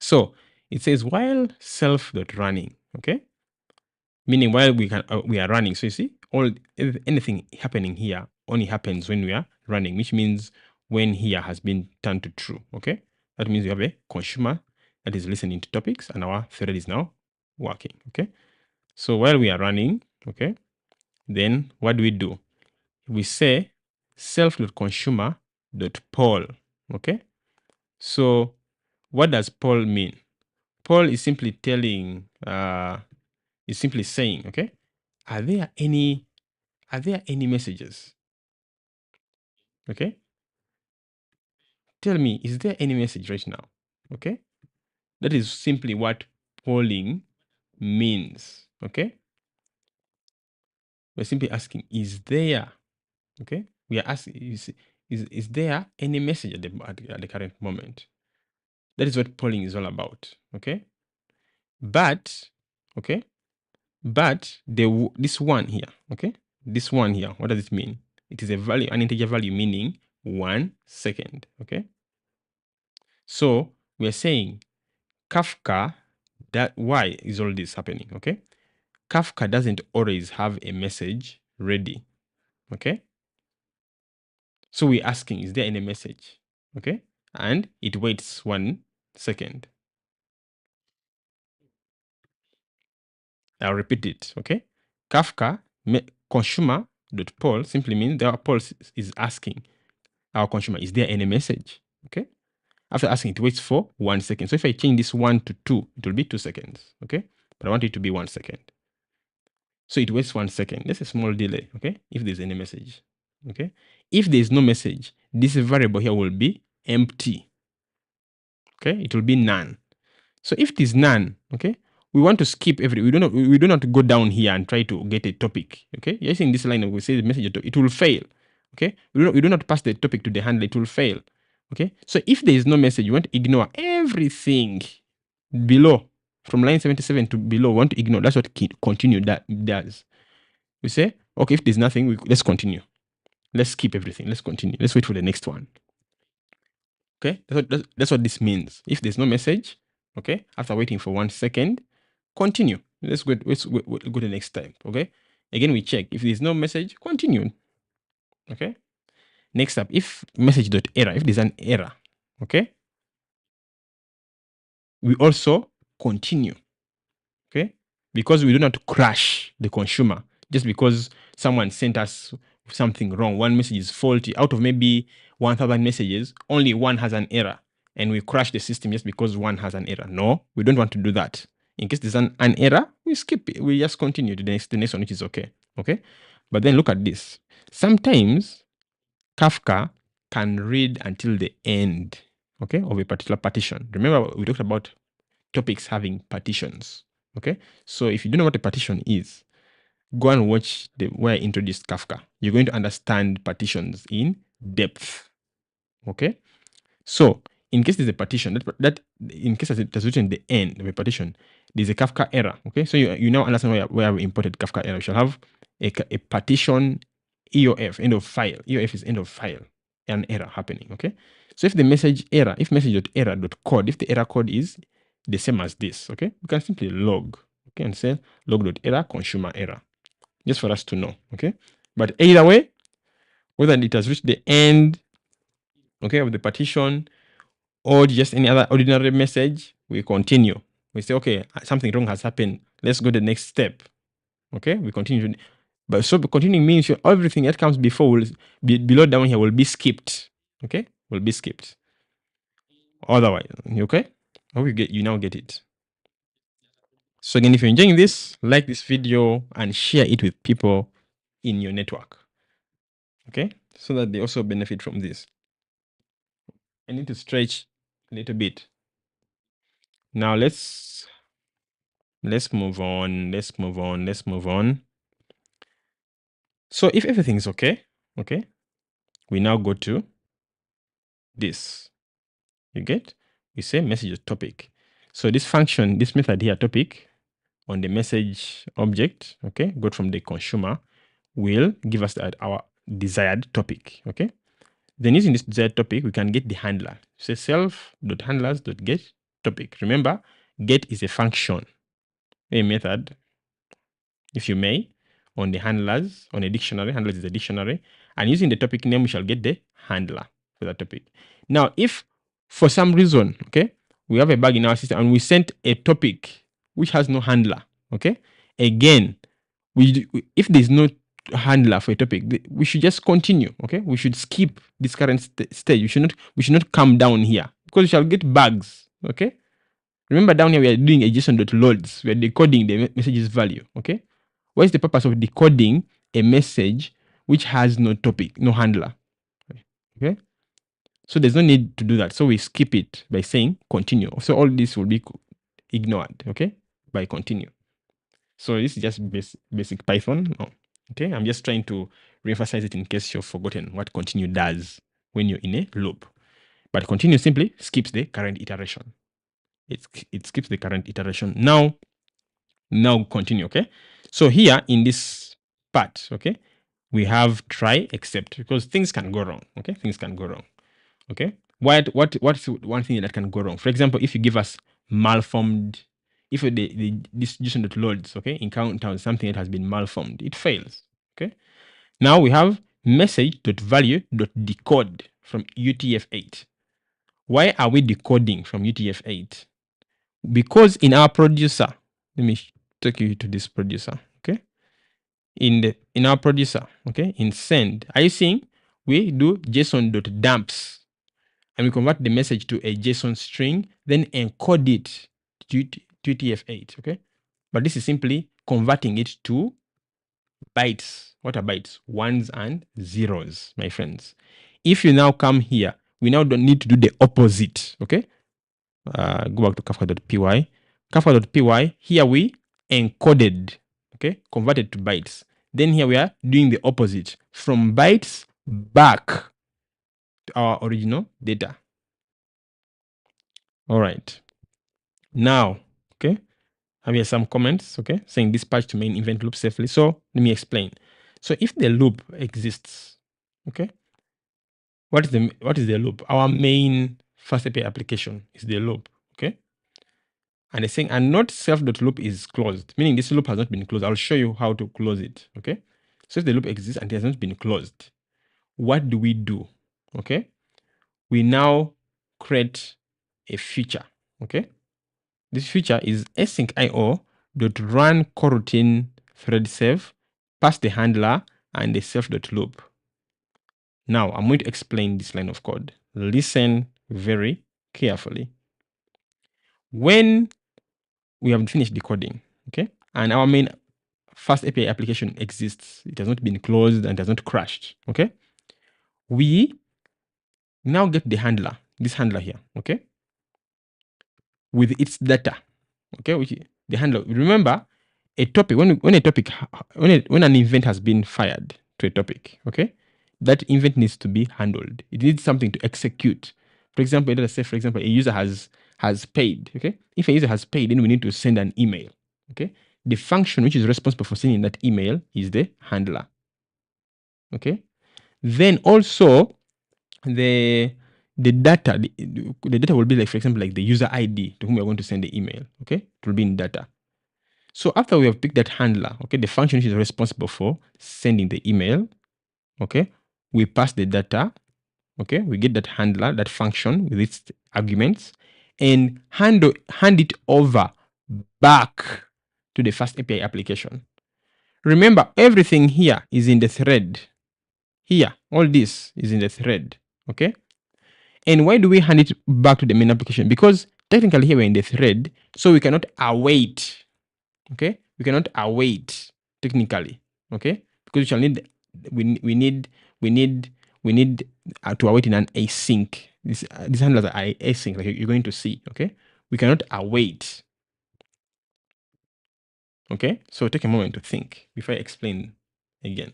So it says while self.running, okay? Meaning while we are running. So you see, anything happening here only happens when we are running, which means when here has been turned to true. Okay. That means we have a consumer that is listening to topics and our thread is now working. Okay. So while we are running, okay, then what do? We say self.consumer.poll. Okay. So what does poll mean? Poll is simply is simply saying, okay, are there any messages? Okay. Tell me, is there any message right now? Okay. That is simply what polling means. Okay. We're simply asking, is there, okay? We are asking, is there any message at the current moment? That is what polling is all about. Okay. But, okay, but this one here, okay, this one here, what does it mean? It is a value, an integer value, meaning 1 second. Okay. So we are saying Kafka, why is all this happening? Okay. Kafka doesn't always have a message ready. Okay. So we're asking, is there any message? Okay. And it waits 1 second. I'll repeat it. Okay. Kafka consumer.poll simply means our poll is asking our consumer, is there any message? Okay. After asking, it waits for 1 second. So if I change this 1 to 2, it will be 2 seconds. Okay. But I want it to be 1 second. So it waits 1 second. That's a small delay. Okay. If there's any message. Okay. If there's no message, this variable here will be empty. Okay. It will be none. So if it is none, okay, we want to skip we do not go down here and try to get a topic. Okay. You're in this line, we say the message, it will fail. Okay. We do not pass the topic to the handler, it will fail. Okay. So if there is no message, you want to ignore everything below. From line 77 to below, we want to ignore. That's what continue does. We say, okay, if there's nothing, let's continue. Let's skip everything. Let's continue. Let's wait for the next one. Okay. That's what this means. If there's no message, okay, after waiting for 1 second, continue. Let's go to the next step. Okay. Again, we check. If there's no message, continue. Okay. Next up, if message.error, if there's an error, okay, we also continue. Okay. Because we do not crash the consumer just because someone sent us something wrong. One message is faulty. Out of maybe 1,000 messages, only one has an error. And we crash the system just because one has an error. No, we don't want to do that. In case there's an error, we skip it. We just continue to the next one, which is okay. Okay. But then look at this. Sometimes Kafka can read until the end, okay, of a particular partition. Remember, we talked about topics having partitions. Okay. So if you don't know what a partition is, go and watch where I introduced Kafka. You're going to understand partitions in depth. Okay. So in case there's a partition, that in case it's written the end of a partition, there's a Kafka error. Okay. So you now understand where we imported Kafka error. We shall have a partition EOF, end of file. EOF is end of file. An error happening. Okay. So if the message error, if message.error.code, if the error code is the same as this, okay, we can simply log, okay, and say log.error consumer error, just for us to know, okay. But either way, whether it has reached the end, okay, of the partition or just any other ordinary message, we continue. We say, okay, something wrong has happened. Let's go to the next step. Okay, we continue. But so continuing means everything that comes before will be below down here will be skipped. Okay, will be skipped. Otherwise, okay. I hope you now get it. So again, if you're enjoying this, like this video and share it with people in your network. Okay, so that they also benefit from this. I need to stretch a little bit. Now let's move on. Let's move on. So if everything's okay, we now go to this. You get? We say message topic. So this function, this method here, topic, on the message object, okay, got from the consumer, will give us our desired topic. Okay. Then using this desired topic, we can get the handler. Say self.handlers.get topic. Remember, get is a function, a method, if you may, on the handlers, on a dictionary. Handlers is a dictionary. And using the topic name, we shall get the handler for that topic. Now, if for some reason, okay, we have a bug in our system and we sent a topic which has no handler, okay, again, if there's no handler for a topic, we should just continue, okay? We should skip this current stage. We should not come down here because we shall get bugs, okay? Remember down here we are doing a JSON.loads. We are decoding the message's value, okay? What is the purpose of decoding a message which has no topic, no handler? Okay? So there's no need to do that. So we skip it by saying continue. So all this will be ignored, okay? By continue. So this is just basic Python. No. Okay, I'm just trying to reemphasize it in case you've forgotten what continue does when you're in a loop. But continue simply skips the current iteration. It skips the current iteration. Now continue, okay? So here in this part, okay, we have try except, because things can go wrong, okay? Things can go wrong, okay? What's one thing that can go wrong? For example, if you give us malformed, if the distribution.loads, okay, encounters something that has been malformed, it fails, okay? Now we have message.value.decode from UTF-8. Why are we decoding from UTF-8? Because in our producer, let me take you to this producer, okay? In our producer, okay, in send, are you seeing we do JSON.dumps and we convert the message to a JSON string, then encode it to UTF-8, okay? But this is simply converting it to bytes. What are bytes? Ones and zeros, my friends. If you now come here, we now don't need to do the opposite, okay? Go back to Kafka.py. Kafka.py, here we encoded, okay, converted to bytes. Then here we are doing the opposite, from bytes back to our original data. All right. Now, okay, have here some comments, okay, saying dispatch to main event loop safely. So let me explain. So if the loop exists, okay, what is the loop? Our main FastAPI application is the loop, okay? And they're saying, and not self.loop is closed, meaning this loop has not been closed. I'll show you how to close it, okay? So if the loop exists and it has not been closed, what do we do, okay? We now create a feature, okay? This feature is asyncio.run coroutine thread save, pass the handler and the self.loop. Now I'm going to explain this line of code. Listen very carefully. When we have finished decoding, okay, and our main FastAPI application exists, it has not been closed and has not crashed, okay, we now get the handler, this handler here, okay, with its data, okay, which the handler. Remember, a topic, when an event has been fired to a topic, okay, that event needs to be handled. It needs something to execute. For example, let us say, for example, a user has paid, okay? If a user has paid, then we need to send an email, okay? The function which is responsible for sending that email is the handler, okay? Then also the data, the data will be like, for example, like the user ID to whom we are going to send the email, okay? It will be in data. So after we have picked that handler, okay, the function which is responsible for sending the email, okay, we pass the data, okay, we get that handler, that function with its arguments, and hand it over back to the FastAPI application. Remember, everything here is in the thread. Here, all this is in the thread, okay? And why do we hand it back to the main application? Because technically here we're in the thread, so we cannot await. Okay, we cannot await technically. Okay, because we shall need we need to await in an async. These handlers are async, like you're going to see. Okay, we cannot await. Okay, so take a moment to think before I explain again.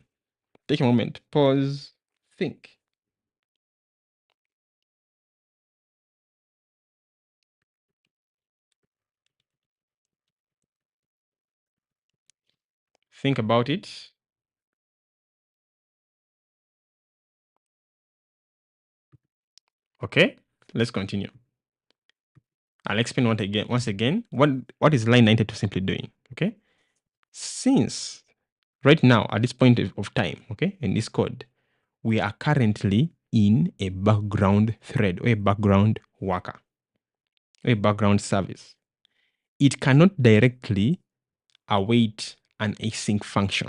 Take a moment, pause, think. Think about it. Okay, let's continue. I'll explain once again what is line 92 simply doing. Okay, since right now at this point of time, okay, in this code, we are currently in a background thread or a background worker or a background service. It cannot directly await an async function,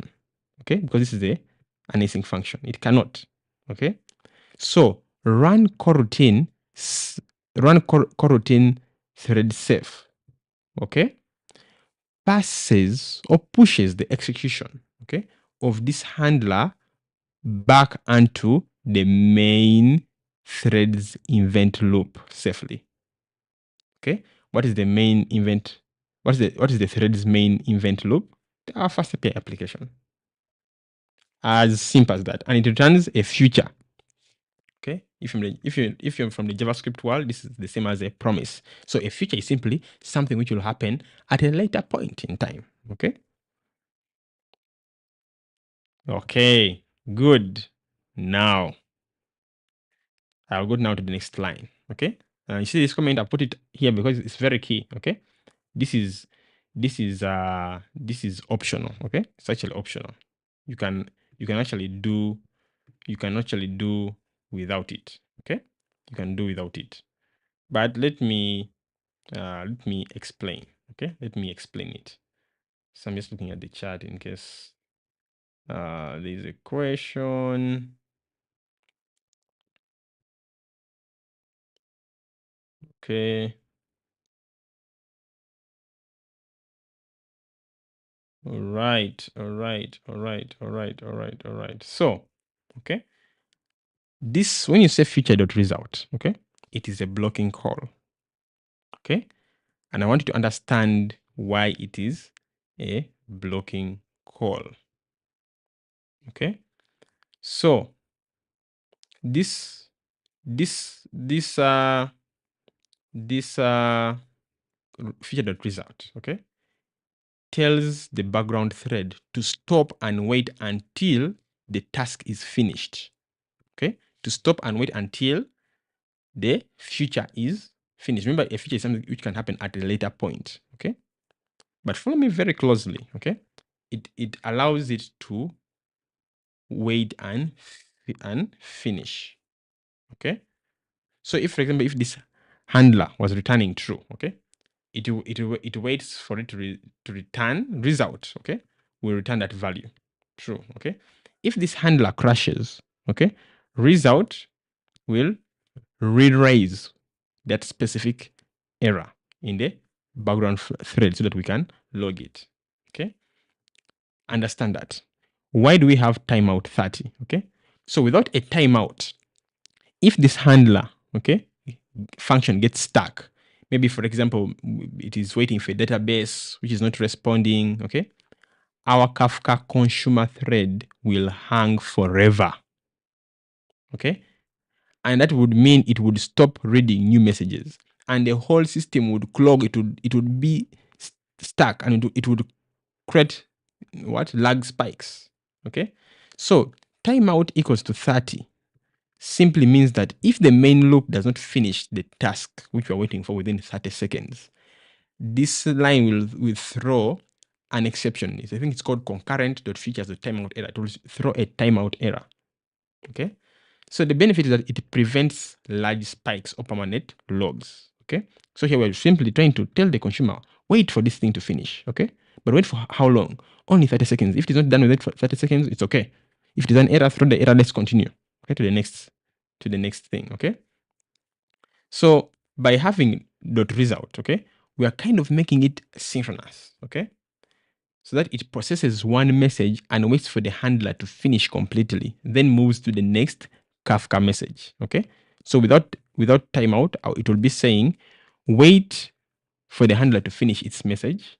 okay, because this is an async function. It cannot, okay. So run coroutine thread safe, okay, passes or pushes the execution, okay, of this handler back onto the main thread's event loop safely. Okay, what is the main event? What is the thread's main event loop? Our FastAPI application. As simple as that, and it returns a future. Okay, if you're from the JavaScript world, this is the same as a promise. So a future is simply something which will happen at a later point in time. Okay. Okay. Good. Now I'll go now to the next line. Okay. You see this comment? I put it here because it's very key. Okay. This is optional. Okay. It's actually optional. You can actually do without it. Okay. You can do without it. But let me explain. Okay. Let me explain it. So I'm just looking at the chat in case there's a question. Okay. All right. So, okay. This, when you say future.result, okay, it is a blocking call. Okay. And I want you to understand why it is a blocking call. Okay. So this future.result, okay, tells the background thread to stop and wait until the task is finished. Okay, to stop and wait until the future is finished. Remember, a future is something which can happen at a later point. Okay, but follow me very closely. Okay, it allows it to wait and finish. Okay, so if, for example, if this handler was returning true, okay, it waits for it to return result. Okay, will return that value true. Okay, if this handler crashes, okay, result will re-raise that specific error in the background thread so that we can log it. Okay, understand that. Why do we have timeout 30? Okay, so without a timeout, if this handler, okay, function gets stuck, maybe for example, it is waiting for a database which is not responding, okay, our Kafka consumer thread will hang forever. Okay, and that would mean it would stop reading new messages and the whole system would clog. It would be stuck and it would create what lag spikes. Okay, so timeout equals to 30 simply means that if the main loop does not finish the task which we're waiting for within 30 seconds, this line will throw an exception. I think it's called concurrent.features.timeout error. It will throw a timeout error. Okay, so the benefit is that it prevents large spikes or permanent logs. Okay, so here we're simply trying to tell the consumer, wait for this thing to finish. Okay, but wait for how long? Only 30 seconds. If it's not done with it for 30 seconds, it's okay. If there's an error, throw the error. Let's continue. Okay, to the next thing. Okay, so by having dot result, okay, we are kind of making it synchronous, okay, so that it processes one message and waits for the handler to finish completely, then moves to the next Kafka message, okay. So without timeout, it will be saying, wait for the handler to finish its message,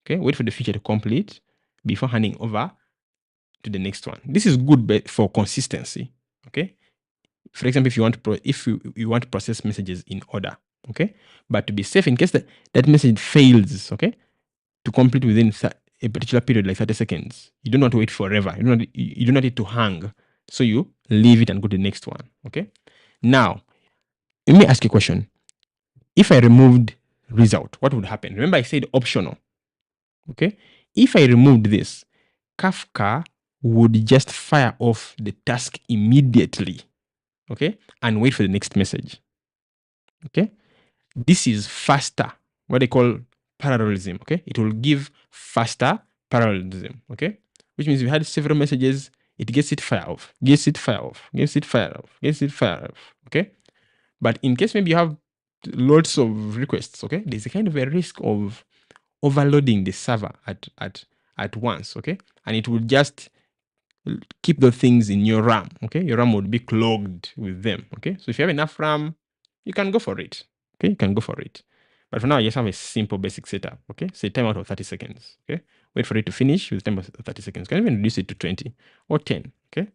okay, wait for the feature to complete before handing over to the next one. This is good for consistency, okay. For example, if you want to process messages in order, okay, but to be safe, in case that message fails, okay, to complete within a particular period, like 30 seconds, you don't want to wait forever. You don't want it to hang, so you leave it and go to the next one, okay. Now, let me ask you a question. If I removed result, what would happen? Remember, I said optional, okay. If I removed this, Kafka would just fire off the task immediately, okay, and wait for the next message, okay. This is faster, what they call parallelism, okay. It will give faster parallelism, okay, which means we had several messages, it gets it fire off, gets it fire off, gets it fire off, gets it fire off, okay. But in case maybe you have lots of requests, okay, there's a kind of a risk of overloading the server at once, okay, and it will just keep the things in your RAM, okay. Your RAM would be clogged with them, okay. So if you have enough RAM, you can go for it, okay. You can go for it. But for now, I just have a simple basic setup, okay. Say timeout of 30 seconds, okay. Wait for it to finish with time of 30 seconds. You can even reduce it to 20 or 10, okay.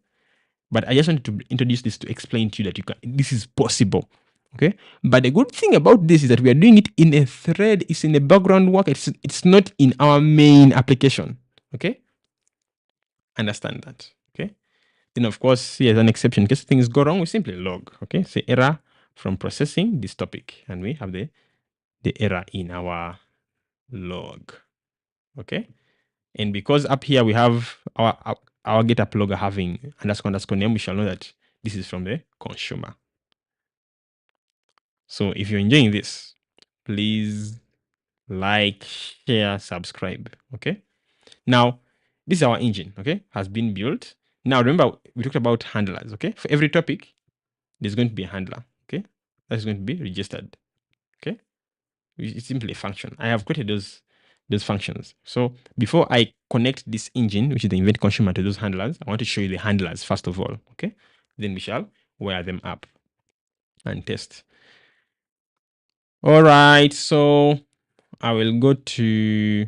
But I just wanted to introduce this to explain to you that this is possible, okay. But the good thing about this is that we are doing it in a thread. It's in a background work. It's not in our main application, okay. Understand that, okay. Then of course, here's an exception. In case things go wrong, we simply log, okay. Say error from processing this topic, and we have the error in our log, okay. And because up here we have our GitHub logger having _ name, we shall know that this is from the consumer. So if you're enjoying this, please like, share, subscribe, okay. Now, this is our engine, okay, has been built. Now remember, we talked about handlers, okay. For every topic, there's going to be a handler, okay, that's going to be registered, okay. It's simply a function. I have created those functions. So before I connect this engine, which is the event consumer, to those handlers, I want to show you the handlers first of all, okay. Then we shall wire them up and test. All right, so I will go to,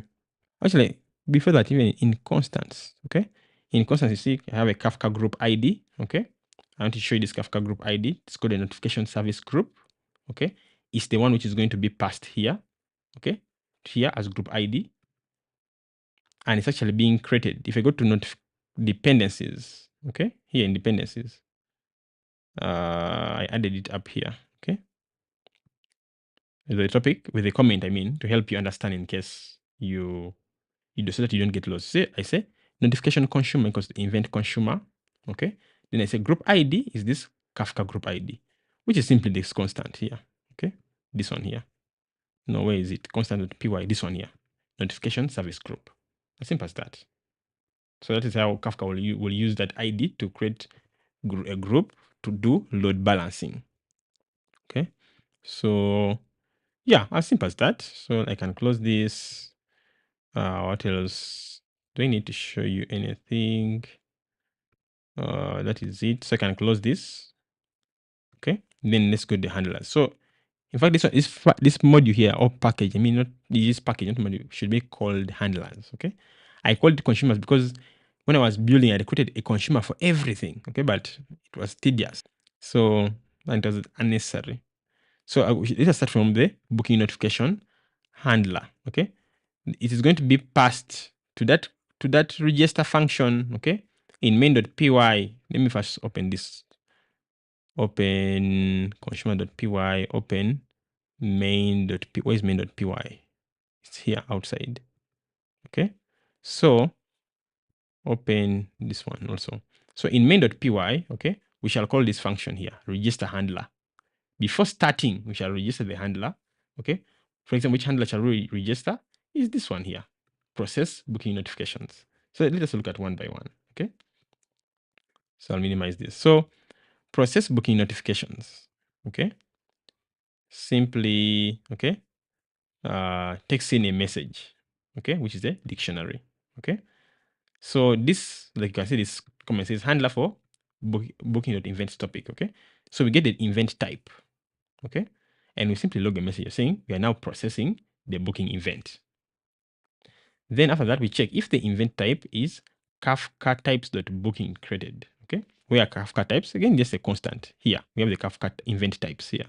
actually, before that, even in constants, okay. In constants, you see I have a Kafka group ID, okay. I want to show you this Kafka group ID. It's called a notification service group, okay. It's the one which is going to be passed here, okay, here as group ID, and it's actually being created. If I go to dependencies, okay, here in dependencies, I added it up here, okay, the topic with a comment, I mean, to help you understand in case you do, so that you don't get lost. Say I say notification consumer equals the event consumer, okay. Then I say group ID is this Kafka group ID, which is simply this constant here, okay, this one here. No, where is it? Constant.py, this one here, notification service group. As simple as that. So that is how Kafka will use that ID to create a group to do load balancing, okay. So yeah, as simple as that. So I can close this. What else? Do I need to show you anything? That is it. So I can close this. Okay. Then let's go to the handlers. So in fact, this module here, or package, I mean, not this package, not module, should be called handlers. Okay. I called it consumers because when I was building, I created a consumer for everything. Okay. But it was tedious. So and it was unnecessary. So let us start from the booking notification handler. Okay. It is going to be passed to that register function, okay, in main.py. Let me first open this. Open consumer.py, open main.py. Where is main.py? It's here outside. Okay. So open this one also. So in main.py, okay, we shall call this function here, register handler. Before starting, we shall register the handler. Okay. For example, which handler shall we register? Is this one here, process booking notifications. So let us look at one by one. Okay. So I'll minimize this. So process booking notifications. Okay. simply, okay, takes in a message, okay, which is a dictionary, okay. So this, like you can see, this comment says handler for booking.events topic, okay. So we get the event type, okay, and we simply log a message saying we are now processing the booking event. Then after that, we check if the event type is Kafka types.booking created, okay. Where Kafka types, again, just a constant. Here, we have the Kafka event types here,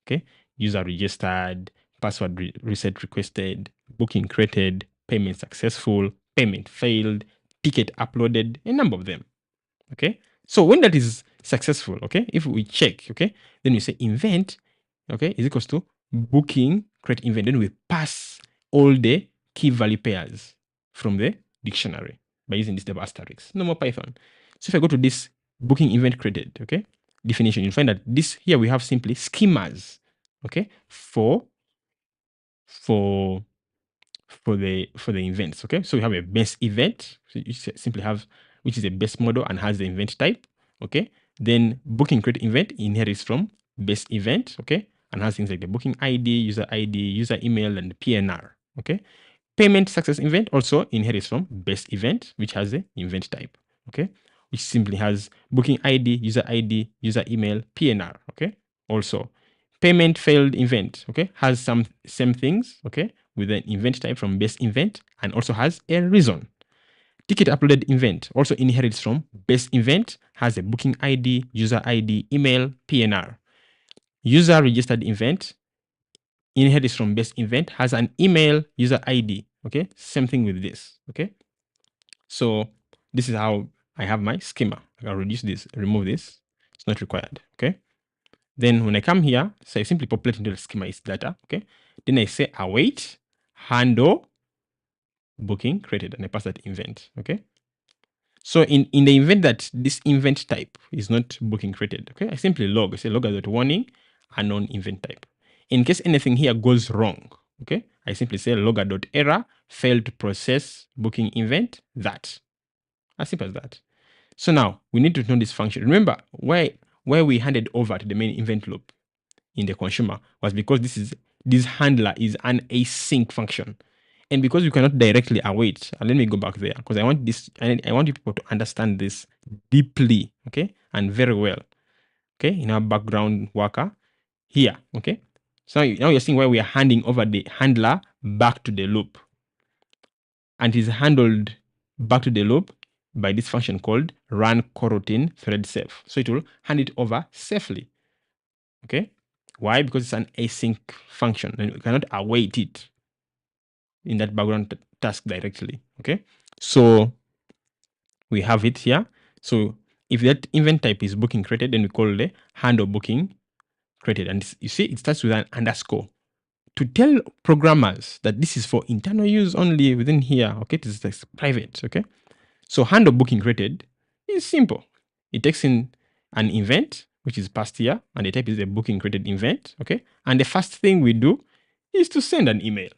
okay. User registered, password reset requested, booking created, payment successful, payment failed, ticket uploaded, a number of them, okay. So when that is successful, okay, if we check, okay, then we say event, okay, is equals to booking create event. Then we pass all the key value pairs from the dictionary by using this double asterisk. No more Python. So if I go to this booking event created, okay, definition, you'll find that this here we have simply schemas, okay, for the events, okay. So we have a base event, so you simply have, which is a base model and has the event type, okay. Then booking create event inherits from base event, okay, and has things like the booking ID, user email, and PNR, okay. Payment success event also inherits from base event, which has the event type, okay, which simply has booking ID, user email, PNR, okay. Also, payment failed event, okay, has some same things, okay, with an event type from base event and also has a reason. Ticket uploaded event also inherits from base event, has a booking ID, user ID, email, PNR. User registered event inherits from base event, has an email, user ID, okay. Same thing with this, okay. So this is how I have my schema. I can reduce this, remove this. It's not required, okay. Then when I come here, so I simply populate into the schema is data, okay. Then I say await handle booking created, and I pass that event, okay. So in the event that this event type is not booking created, okay, I simply log. I say logger.warning unknown event type. In case anything here goes wrong, okay, I simply say logger.error failed to process booking event that. As simple as that. So now we need to know this function. Remember where we handed over to the main event loop in the consumer was because this handler is an async function. And because we cannot directly await, and let me go back there because I want this, I want you people to understand this deeply, okay, and very well, okay, in our background worker here, okay. So now you're seeing why we are handing over the handler back to the loop, and it is handled back to the loop by this function called run coroutine thread safe. So it will hand it over safely, okay. Why? Because it's an async function and we cannot await it in that background task directly, okay. So we have it here. So if that event type is booking created, then we call the handle booking created. And you see, it starts with an underscore to tell programmers that this is for internal use only within here, okay. This is private, okay. So handle booking created is simple. It takes in an event, which is passed here, and the type is a booking created event, okay. And the first thing we do is to send an email.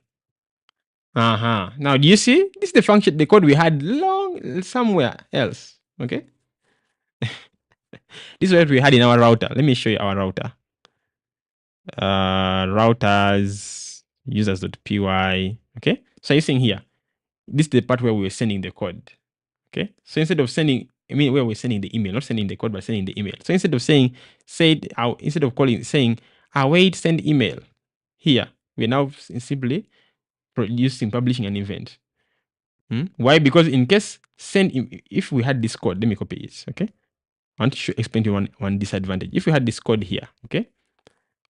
Now, do you see? This is the function, the code we had long somewhere else, okay. This is what we had in our router. Let me show you our router. Routers users.py, okay. So you're seeing here, this is the part where we were sending the code, okay. So instead of sending, where we're sending the email, not sending the code, but sending the email. So instead of saying, instead of saying, await send email, here, we're now simply publishing an event. Why? Because in case if we had this code, let me copy it, okay. I want to explain to you one disadvantage. If we had this code here, okay,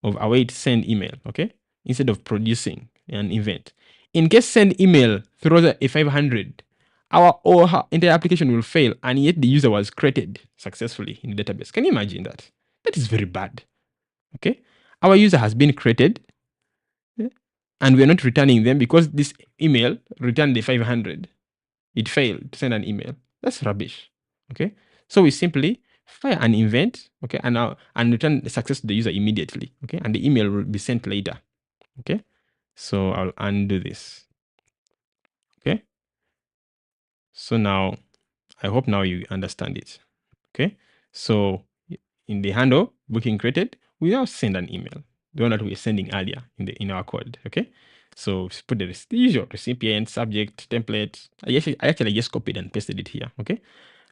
of await send email, okay, instead of producing an event, in case send email throws a 500, our entire application will fail, and yet the user was created successfully in the database. Can you imagine that? That is very bad, okay. Our user has been created, and we're not returning them because this email returned the 500. It failed to send an email. That's rubbish, okay. So we simply fire an event, okay, and return the success to the user immediately, okay, and the email will be sent later, okay. So I'll undo this, okay. So now I hope now you understand it, okay. So in the handle booking created, we now send an email, the one that we're sending earlier in our code. Okay, so put the usual recipient, subject, template. I actually just copied and pasted it here. Okay,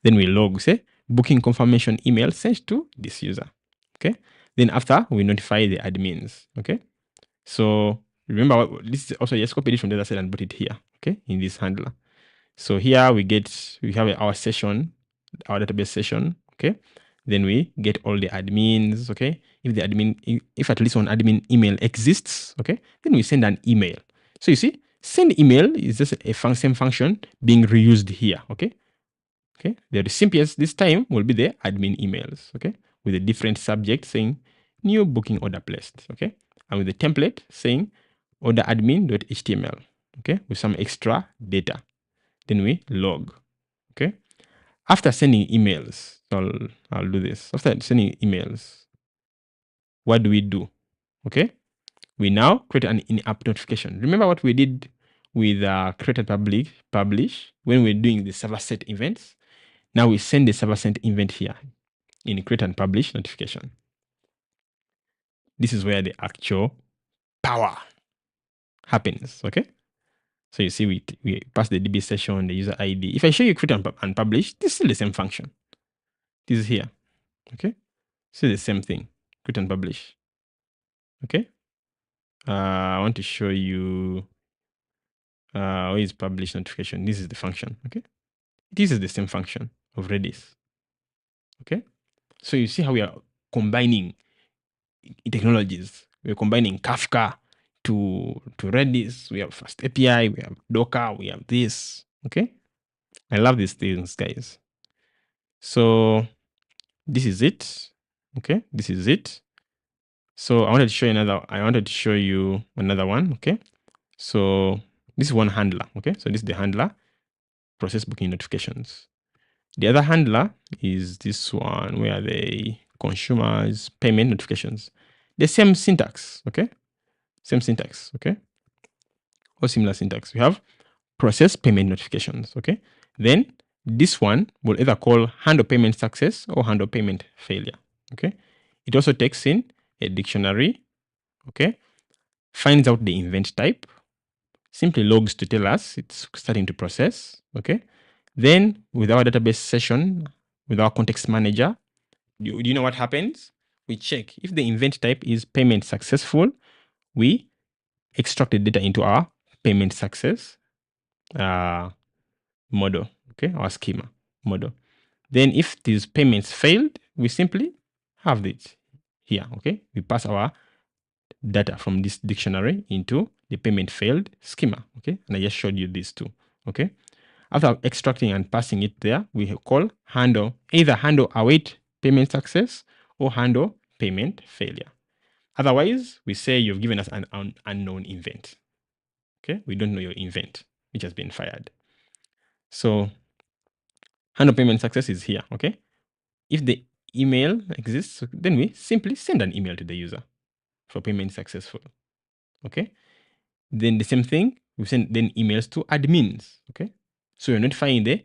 then we log, say booking confirmation email sent to this user. Okay, then after we notify the admins. Okay, so remember this is also just copied it from the other side and put it here. Okay, in this handler. So here we have our session, our database session. Okay, then we get all the admins. Okay, if at least one admin email exists, okay, then we send an email. So you see, send email is just same function being reused here. Okay, the recipients this time will be the admin emails. Okay, with a different subject saying new booking order placed. Okay, and with the template saying order admin.html. Okay, with some extra data. Then we log. Okay, after sending emails, I'll do this. After sending emails, what do we do? Okay, we now create an in-app notification. Remember what we did with create and publish when we're doing the server set events. Now we send the server set event here in create and publish notification. This is where the actual power happens. Okay, so you see we pass the DB session, the user ID. If I show you create and publish, this is still the same function. This is here. Okay, see the same thing. Create and publish. Okay, I want to show you where is publish notification. This is the function. Okay, this is the same function of Redis. Okay, so you see how we are combining technologies. We're combining Kafka to Redis. We have FastAPI, we have Docker, we have this. Okay, I love these things, guys. So this is it. Okay, this is it. So I wanted to show you another one. Okay, so this is one handler. Okay, so this is the handler, process booking notifications. The other handler is this one where the consumers payment notifications. The same syntax. Okay, same syntax. Okay, or similar syntax. We have process payment notifications. Okay, then this one will either call handle payment success or handle payment failure. Okay, it also takes in a dictionary. Okay, finds out the event type, simply logs to tell us it's starting to process. Okay, then with our database session, with our context manager, do you know what happens? We check if the event type is payment successful. We extract the data into our payment success model. Okay, our schema model. Then if these payments failed, we simply have it here. Okay, we pass our data from this dictionary into the payment failed schema. Okay, and I just showed you these two. Okay, after extracting and passing it there, we call handle, either handle await payment success or handle payment failure. Otherwise, we say you've given us an unknown event. Okay, we don't know your event which has been fired. So handle payment success is here. Okay, if the email exists, then we simply send an email to the user for payment successful. Okay, then the same thing, we send then emails to admins. Okay, so you're notifying the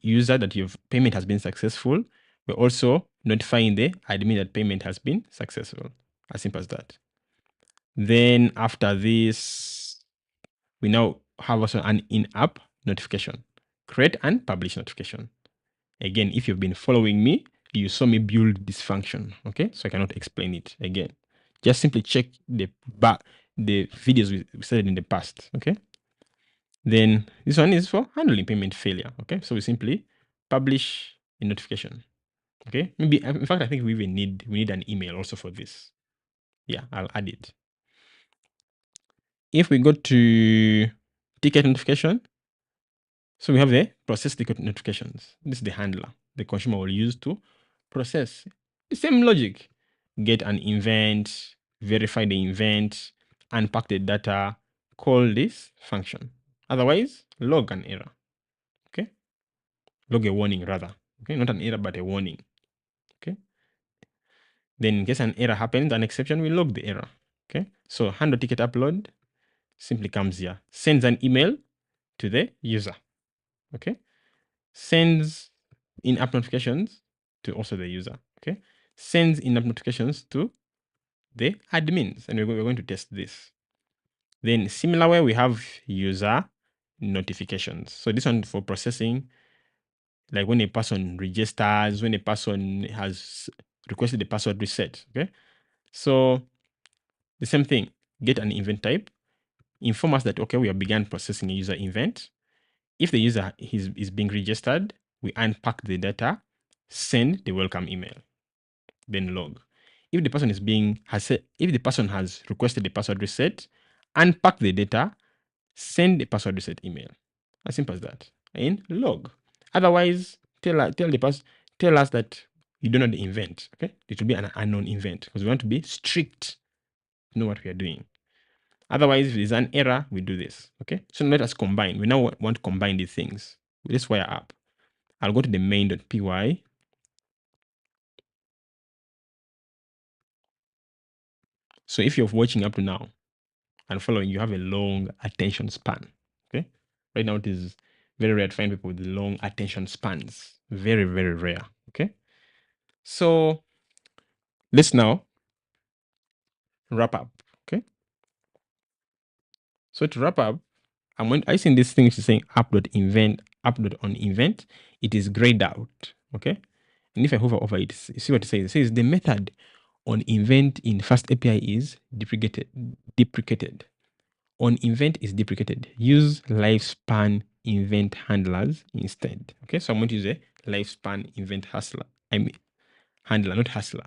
user that your payment has been successful. We're also notifying the admin that payment has been successful. As simple as that. Then after this, we now have also an in-app notification, create and publish notification. Again, if you've been following me, you saw me build this function. Okay, so I cannot explain it again. Just simply check the videos we started in the past. Okay, then this one is for handling payment failure. Okay, so we simply publish a notification. Okay, maybe in fact I think we need an email also for this. Yeah, I'll add it. If we go to ticket notification, so we have the process ticket notifications. This is the handler the consumer will use to process the same logic. Get an event, verify the event, unpack the data, call this function. Otherwise, log an error. Okay, log a warning rather. Okay, not an error but a warning. Okay, then in case an error happens, an exception, we log the error. Okay, so handle ticket upload simply comes here, sends an email to the user. Okay, sends in-app notifications to also the user. Okay, sends in-app notifications to the admins, and we're going to test this. Then similar way, we have user notifications. So this one for processing, like when a person registers, when a person has requested the password reset. Okay. So the same thing, get an event type, inform us that, okay, we have begun processing a user event. If the user is being registered, we unpack the data, send the welcome email, then log. If the person if the person has requested the password reset, unpack the data, send the password reset email. As simple as that. And log. Otherwise, tell us that you don't know the event. Okay, it will be an unknown event because we want to be strict to know what we are doing. Otherwise, if there's an error, we do this. Okay, so let us combine. We now want to combine these things. Let's wire up. I'll go to the main.py. So if you're watching up to now and following, you have a long attention span. Okay, right now it is very rare to find people with long attention spans. Very, very rare. Okay, so let's now wrap up. Okay, so to wrap up, I see this thing which is saying app.event, app.onEvent. It is grayed out. Okay, and if I hover over it, you see what it says. It says the method on event in FastAPI is deprecated. On event is deprecated. Use lifespan event handlers instead. Okay, so I'm going to use a lifespan event handler, not hustler.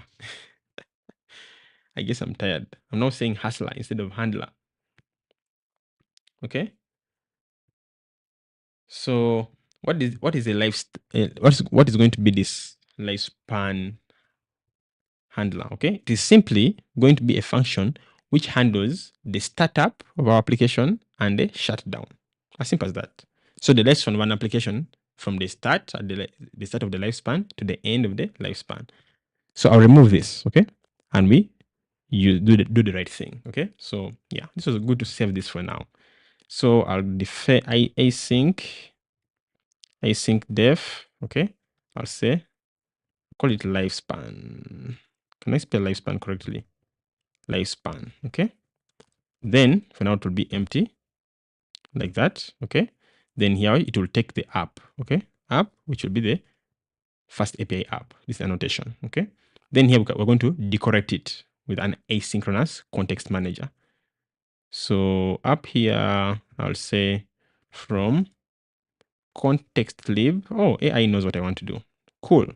I guess I'm tired. I'm now saying hustler instead of handler. Okay. So what is what is going to be this lifespan handler? Okay, it is simply going to be a function which handles the startup of our application and the shutdown. As simple as that. So the lifespan of one application from the start at the start of the lifespan to the end of the lifespan. So I'll remove this, okay, and you do the right thing, okay. So yeah, this was good to save this for now. So I'll defer async def, okay. I'll say call it lifespan. Can I spell lifespan correctly? Lifespan, okay. Then for now it will be empty like that, okay. Then here it will take the app, okay, app, which will be the FastAPI app. This is annotation, okay. Then here we're going to decorate it with an asynchronous context manager. So up here, I'll say from context lib. Oh, AI knows what I want to do. Cool.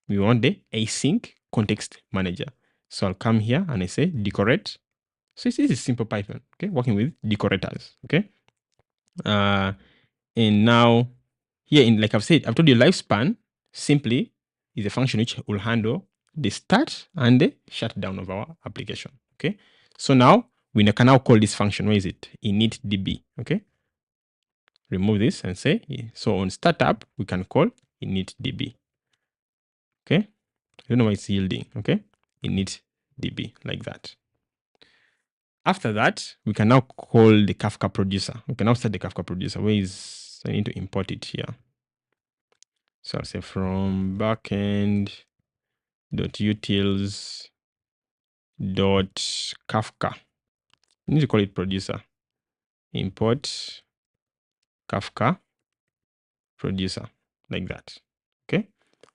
We want the async context manager. So I'll come here and I say decorate. So this is simple Python, okay, working with decorators, okay. And now here, like I've said, I've told you lifespan simply is a function which will handle the start and the shutdown of our application, okay. So now we can now call this function. Where is it? initdb, okay. Remove this and say, so on startup, we can call initdb, okay. I don't know why it's yielding, okay. Initdb, like that. After that, we can now call the Kafka producer. We can now start the Kafka producer. Where is, I need to import it here. So I'll say from backend.utils.kafka. You need to call it producer. Import Kafka producer, like that. Okay.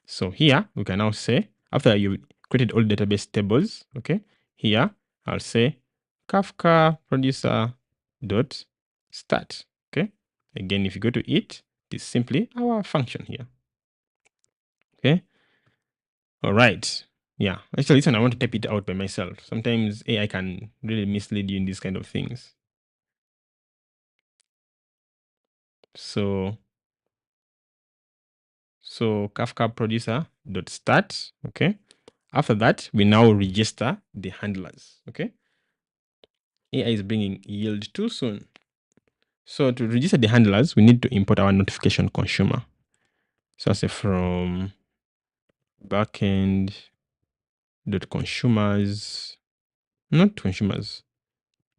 So here we can now say, after you created all database tables, okay, here I'll say Kafka producer dot start. Okay. Again, if you go to it, it's simply our function here. Okay. All right. Yeah. Actually, listen, I want to type it out by myself. Sometimes AI can really mislead you in these kind of things. So Kafka producer dot start. Okay. After that, we now register the handlers. Okay. AI is bringing yield too soon. So to register the handlers, we need to import our notification consumer. So I say from backend.consumers, not consumers,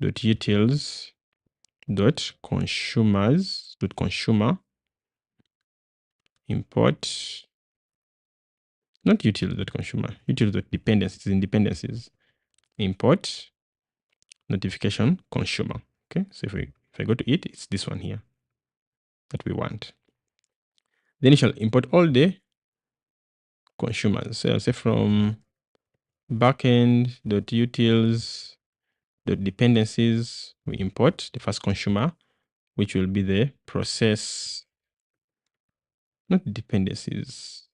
.utils .consumer import, not utils.consumer, utils.dependencies, in dependencies. import notification consumer. Okay, so if I go to it, it's this one here that we want. Then you shall import all the consumers. So I'll say from backend.utils.dependencies, we import the first consumer, which will be the process, not dependencies.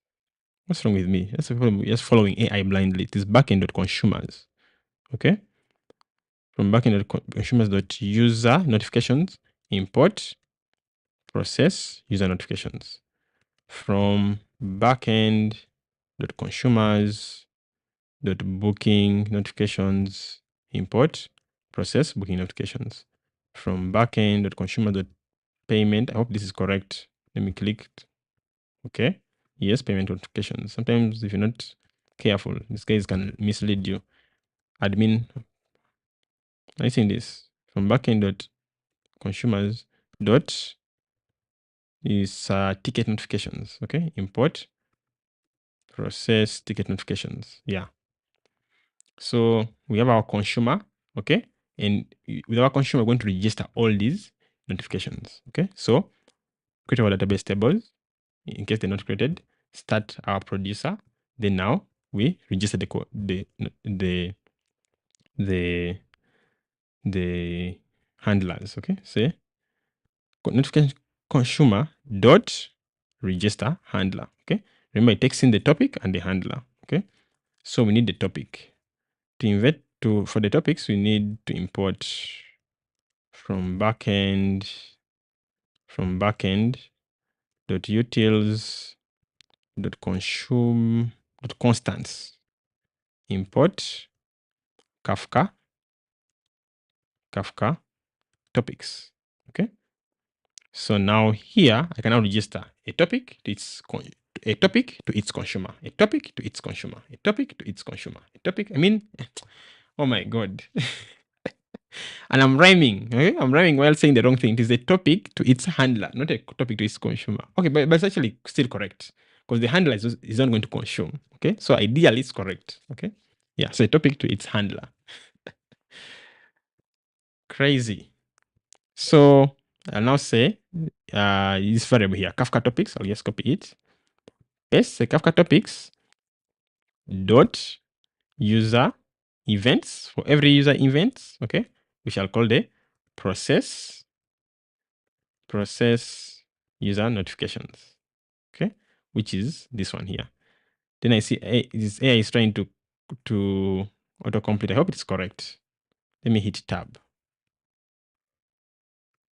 What's wrong with me? That's the problem. Just following AI blindly. It is backend.consumers. Okay. From backend.consumers.user notifications, import process user notifications. From backend.consumers.booking notifications, import process booking notifications. From backend.consumer.payment, I hope this is correct. Let me click. Okay. Yes, payment notifications. Sometimes if you're not careful, these guys can mislead you. Admin. I think this from backend.consumers dot is ticket notifications. Okay. Import process ticket notifications. Yeah. So we have our consumer. Okay. And with our consumer, we're going to register all these notifications. Okay. So create our database tables in case they're not created. Start our producer. Then now we register the handlers. Okay. Say notification consumer dot register handler. Okay. Remember, it takes in the topic and the handler. Okay. So we need the topic. For the topics, we need to import from backend dot utils dot consume dot constants. Import Kafka topics. Okay. So now here I can now register a topic to its consumer, a topic to its consumer, a topic to its consumer, a topic to its consumer, a topic. I mean, oh my god. And I'm rhyming. Okay? I'm rhyming while saying the wrong thing. It is a topic to its handler, not a topic to its consumer. Okay, but it's actually still correct because the handler is not going to consume. Okay, so ideally it's correct. Okay, yeah, so a topic to its handler. Crazy. So I'll now say this variable here, Kafka topics. I'll just copy it. Paste the Kafka topics dot user events. For every user event, okay, we shall call the process user notifications. Okay, which is this one here. Then I see this AI is trying to autocomplete. I hope it's correct. Let me hit tab.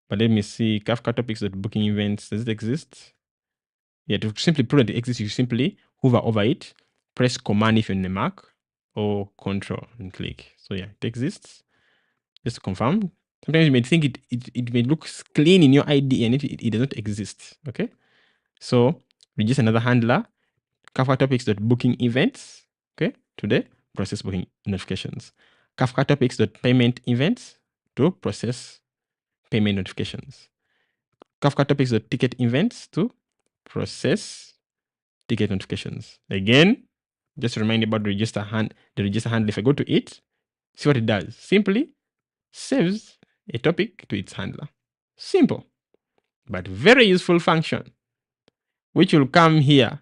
But let me see Kafka topics.booking events. Does it exist? Yeah, to simply prove that it exists, you simply hover over it, press Command if you're in the Mac, or Control and click. So yeah, it exists. Just to confirm. Sometimes you may think it may look clean in your ID and it does not exist. Okay. So register another handler, Kafka topics.booking events. Okay, today process booking notifications. Kafka topics.payment events to process payment notifications. Kafka topics.ticket events to process ticket notifications. Again, just remind about the register handle. If I go to it, see what it does. Simply saves a topic to its handler. Simple, but very useful function, which will come here.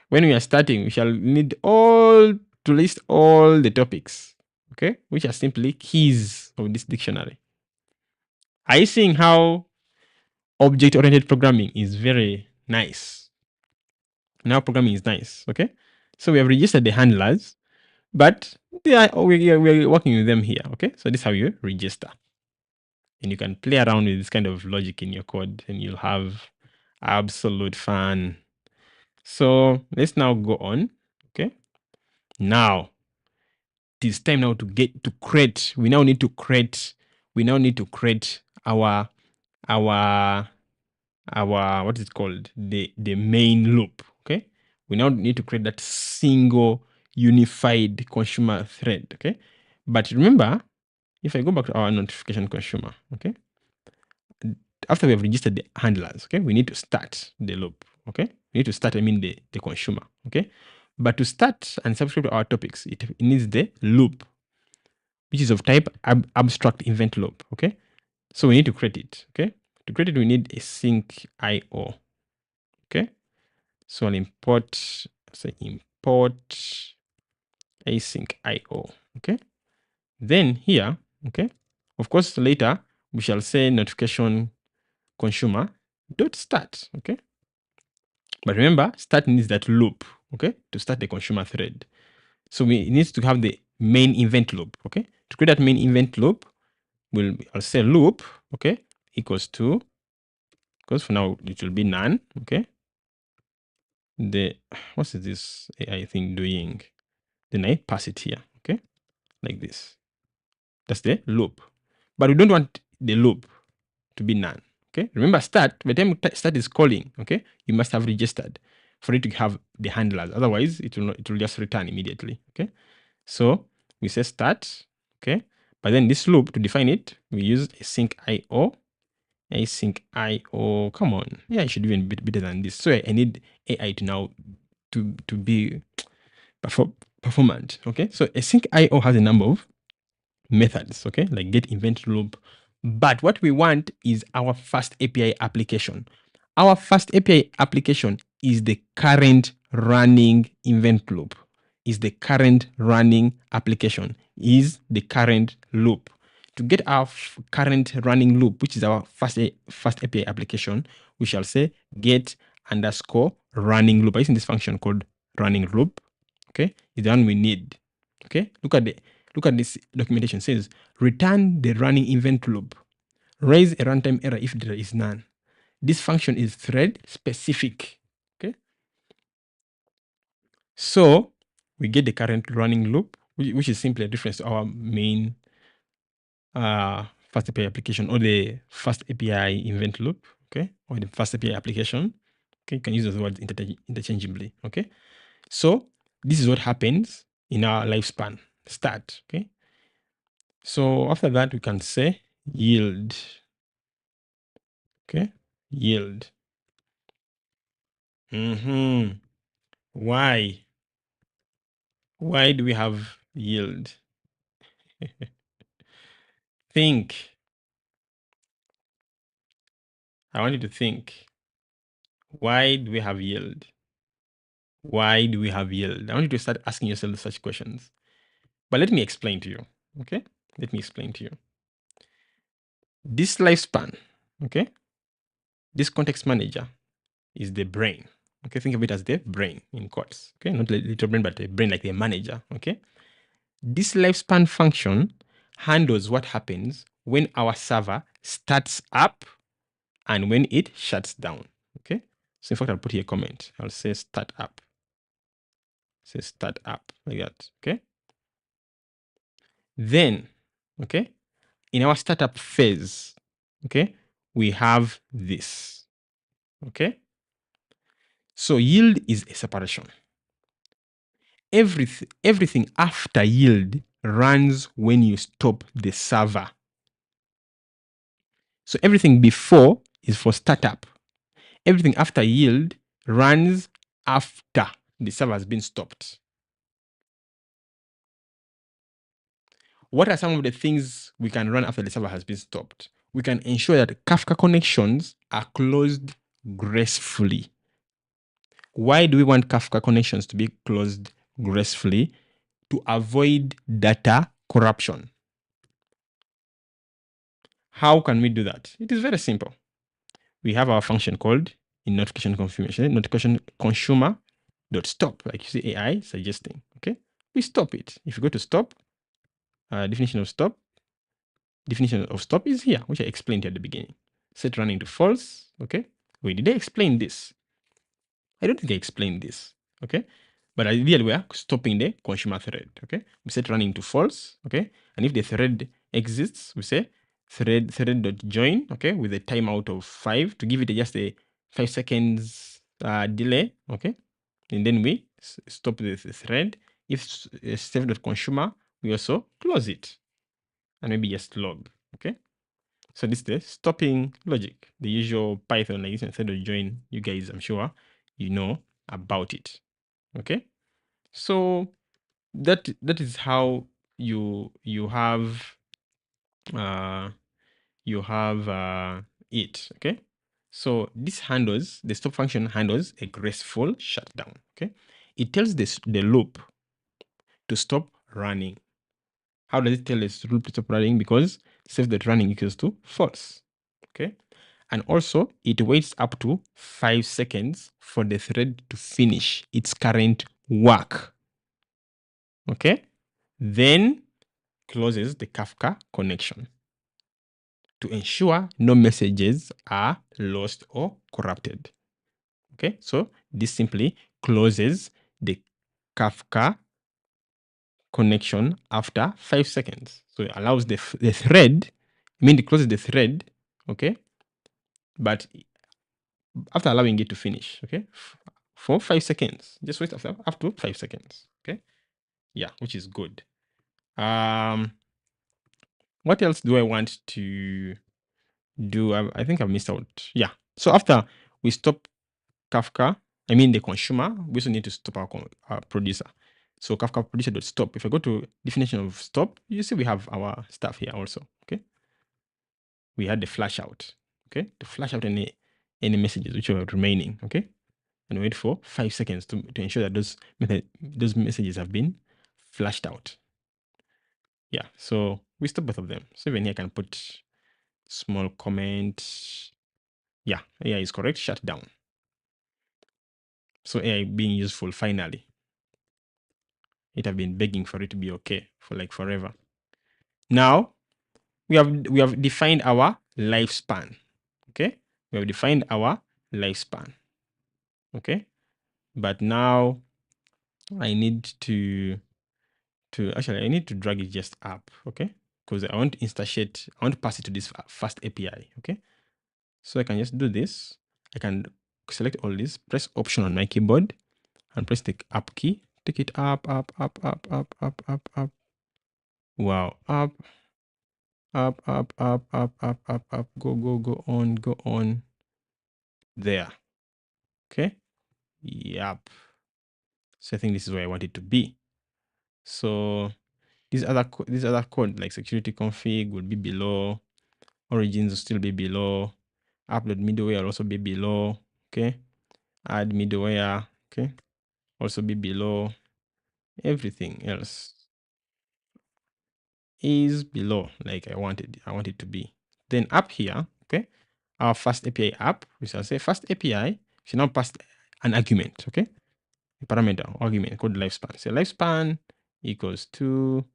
When we are starting, we shall need to list all the topics, okay, which are simply keys of this dictionary. Are you seeing how object-oriented programming is very nice? Now programming is nice, okay? So we have registered the handlers, but we're working with them here, okay? So this is how you register. And you can play around with this kind of logic in your code and you'll have absolute fun. So let's now go on, okay? Now, it is time now to create. We now need to create our what is it called? The main loop. Okay. We now need to create that single unified consumer thread. Okay. But remember, if I go back to our notification consumer, okay, after we have registered the handlers, okay, we need to start the loop. Okay. We need to start, the consumer. Okay. But to start and subscribe to our topics, it needs the loop. which is of type abstract event loop. Okay, so we need to create it. Okay, to create it, we need asyncio. Okay, so I'll import, say import asyncio. Okay, then here, okay, of course, later we shall say notification consumer dot start. Okay, but remember, start needs that loop. Okay, to start the consumer thread. So we need to have the main event loop. Okay, to create that main event loop, I'll say loop. Okay, equals to, because for now it will be none. Okay, what is this AI thing doing? Then I pass it here. Okay, like this. That's the loop. But we don't want the loop to be none. Okay, remember start, by the time start is calling, okay, you must have registered for it to have the handlers. Otherwise, it will just return immediately. Okay, so we say start. Okay, but then this loop, to define it, we use async IO. Async IO. Come on, yeah, it should even be better than this. So I need AI to now to be performant. Okay, so async IO has a number of methods, okay, like get event loop. But what we want is our FastAPI application. Our FastAPI application is the current running event loop, is the current running application, is the current loop. To get our current running loop, which is our FastAPI application, we shall say get underscore running loop. By using this function called running loop, okay, is the one we need. Okay, look at this documentation. It says return the running event loop, raise a runtime error if there is none. This function is thread specific. Okay, so we get the current running loop, which is simply a reference to our main FastAPI application, or the FastAPI event loop. Okay, or the FastAPI application. Okay, you can use those words interchangeably. Okay, so this is what happens in our lifespan start. Okay, so after that, we can say yield. Okay, yield. Why? Why do we have yield? Think. I want you to think. Why do we have yield? Why do we have yield? I want you to start asking yourself such questions. But let me explain to you. Okay, let me explain to you. This lifespan, okay, this context manager is the brain. Okay, think of it as the brain in quotes. Okay, not little brain, but the brain like the manager. Okay, this lifespan function handles what happens when our server starts up and when it shuts down. Okay, so in fact, I'll put here a comment. I'll say start up. Say start up like that. Okay, then, okay, in our startup phase, okay, we have this. Okay, so yield is a separation. Everything after yield runs when you stop the server. So everything before is for startup. Everything after yield runs after the server has been stopped. What are some of the things we can run after the server has been stopped? We can ensure that Kafka connections are closed gracefully. Why do we want Kafka connections to be closed gracefully? To avoid data corruption. How can we do that? It is very simple. We have our function called in notification confirmation, notification consumer dot stop, like you see AI suggesting. Okay, we stop it. If you go to stop, definition of stop is here, which I explained at the beginning. Set running to false. Okay, wait, did I explain this? I don't think I explained this. Okay, but ideally we are stopping the consumer thread. Okay, we set running to false. Okay, and if the thread exists, we say thread.join. Okay, with a timeout of 5 to give it just a 5 seconds delay. Okay, and then we stop the thread. If save.consumer, we also close it and maybe just log. Okay, so this is the stopping logic, the usual Python like this instead of join. You guys, I'm sure you know about it. Okay, so that is how you have it. Okay, so this handles, the stop function handles a graceful shutdown. Okay, it tells the loop to stop running. How does it tell this loop to stop running? Because it says that running equals to false. Okay, and also it waits up to 5 seconds for the thread to finish its current work. Okay, then closes the Kafka connection to ensure no messages are lost or corrupted. Okay, so this simply closes the Kafka connection after 5 seconds. So it allows the thread, it closes the thread, okay, but after allowing it to finish, okay, for 5 seconds. Just wait after up to 5 seconds, okay? Yeah, which is good. What else do I want to do? I think I've missed out. Yeah. So after we stop Kafka, the consumer, we also need to stop our producer. So Kafka producer.stop. If I go to definition of stop, you see we have our stuff here also. Okay. We had the flash out. Okay. To flash out any messages which are remaining. Okay. And wait for 5 seconds to ensure that those messages have been flashed out. Yeah. So we stop both of them. So even here I can put small comment. Yeah, AI is correct. Shut down. So AI being useful finally. It have been begging for it to be okay for like forever. Now we have defined our lifespan. Okay, we have defined our lifespan. Okay, but now I need to actually I need to drag it just up. Okay, because I want to instantiate, I want to pass it to this FastAPI. Okay, so I can just do this. I can select all this, press Option on my keyboard, and press the up key. Take it up, up, up, up, up, up, up, up. Wow, up, up, up, up, up, up, up, up. Go on. There. Okay. Yep. So I think this is where I want it to be. So this other code like security config will be below. Origins will still be below. Upload middleware will also be below. Okay. Add middleware. Okay. Also be below. Everything else is below like I want it to be. Then up here, okay, our FastAPI app, we shall say FastAPI should now pass an argument, okay, a parameter argument called lifespan. So lifespan equals to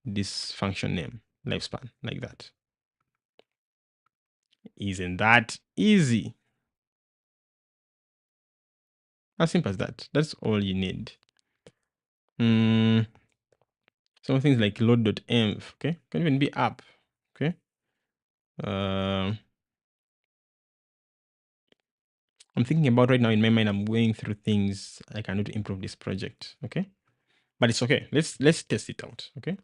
this function name, lifespan, like that. Isn't that easy? As simple as that. That's all you need. Some things like load.env, okay, can even be up, okay. I'm thinking about right now in my mind, I'm going through things I can do to improve this project, okay? But it's okay. Let's test it out, okay?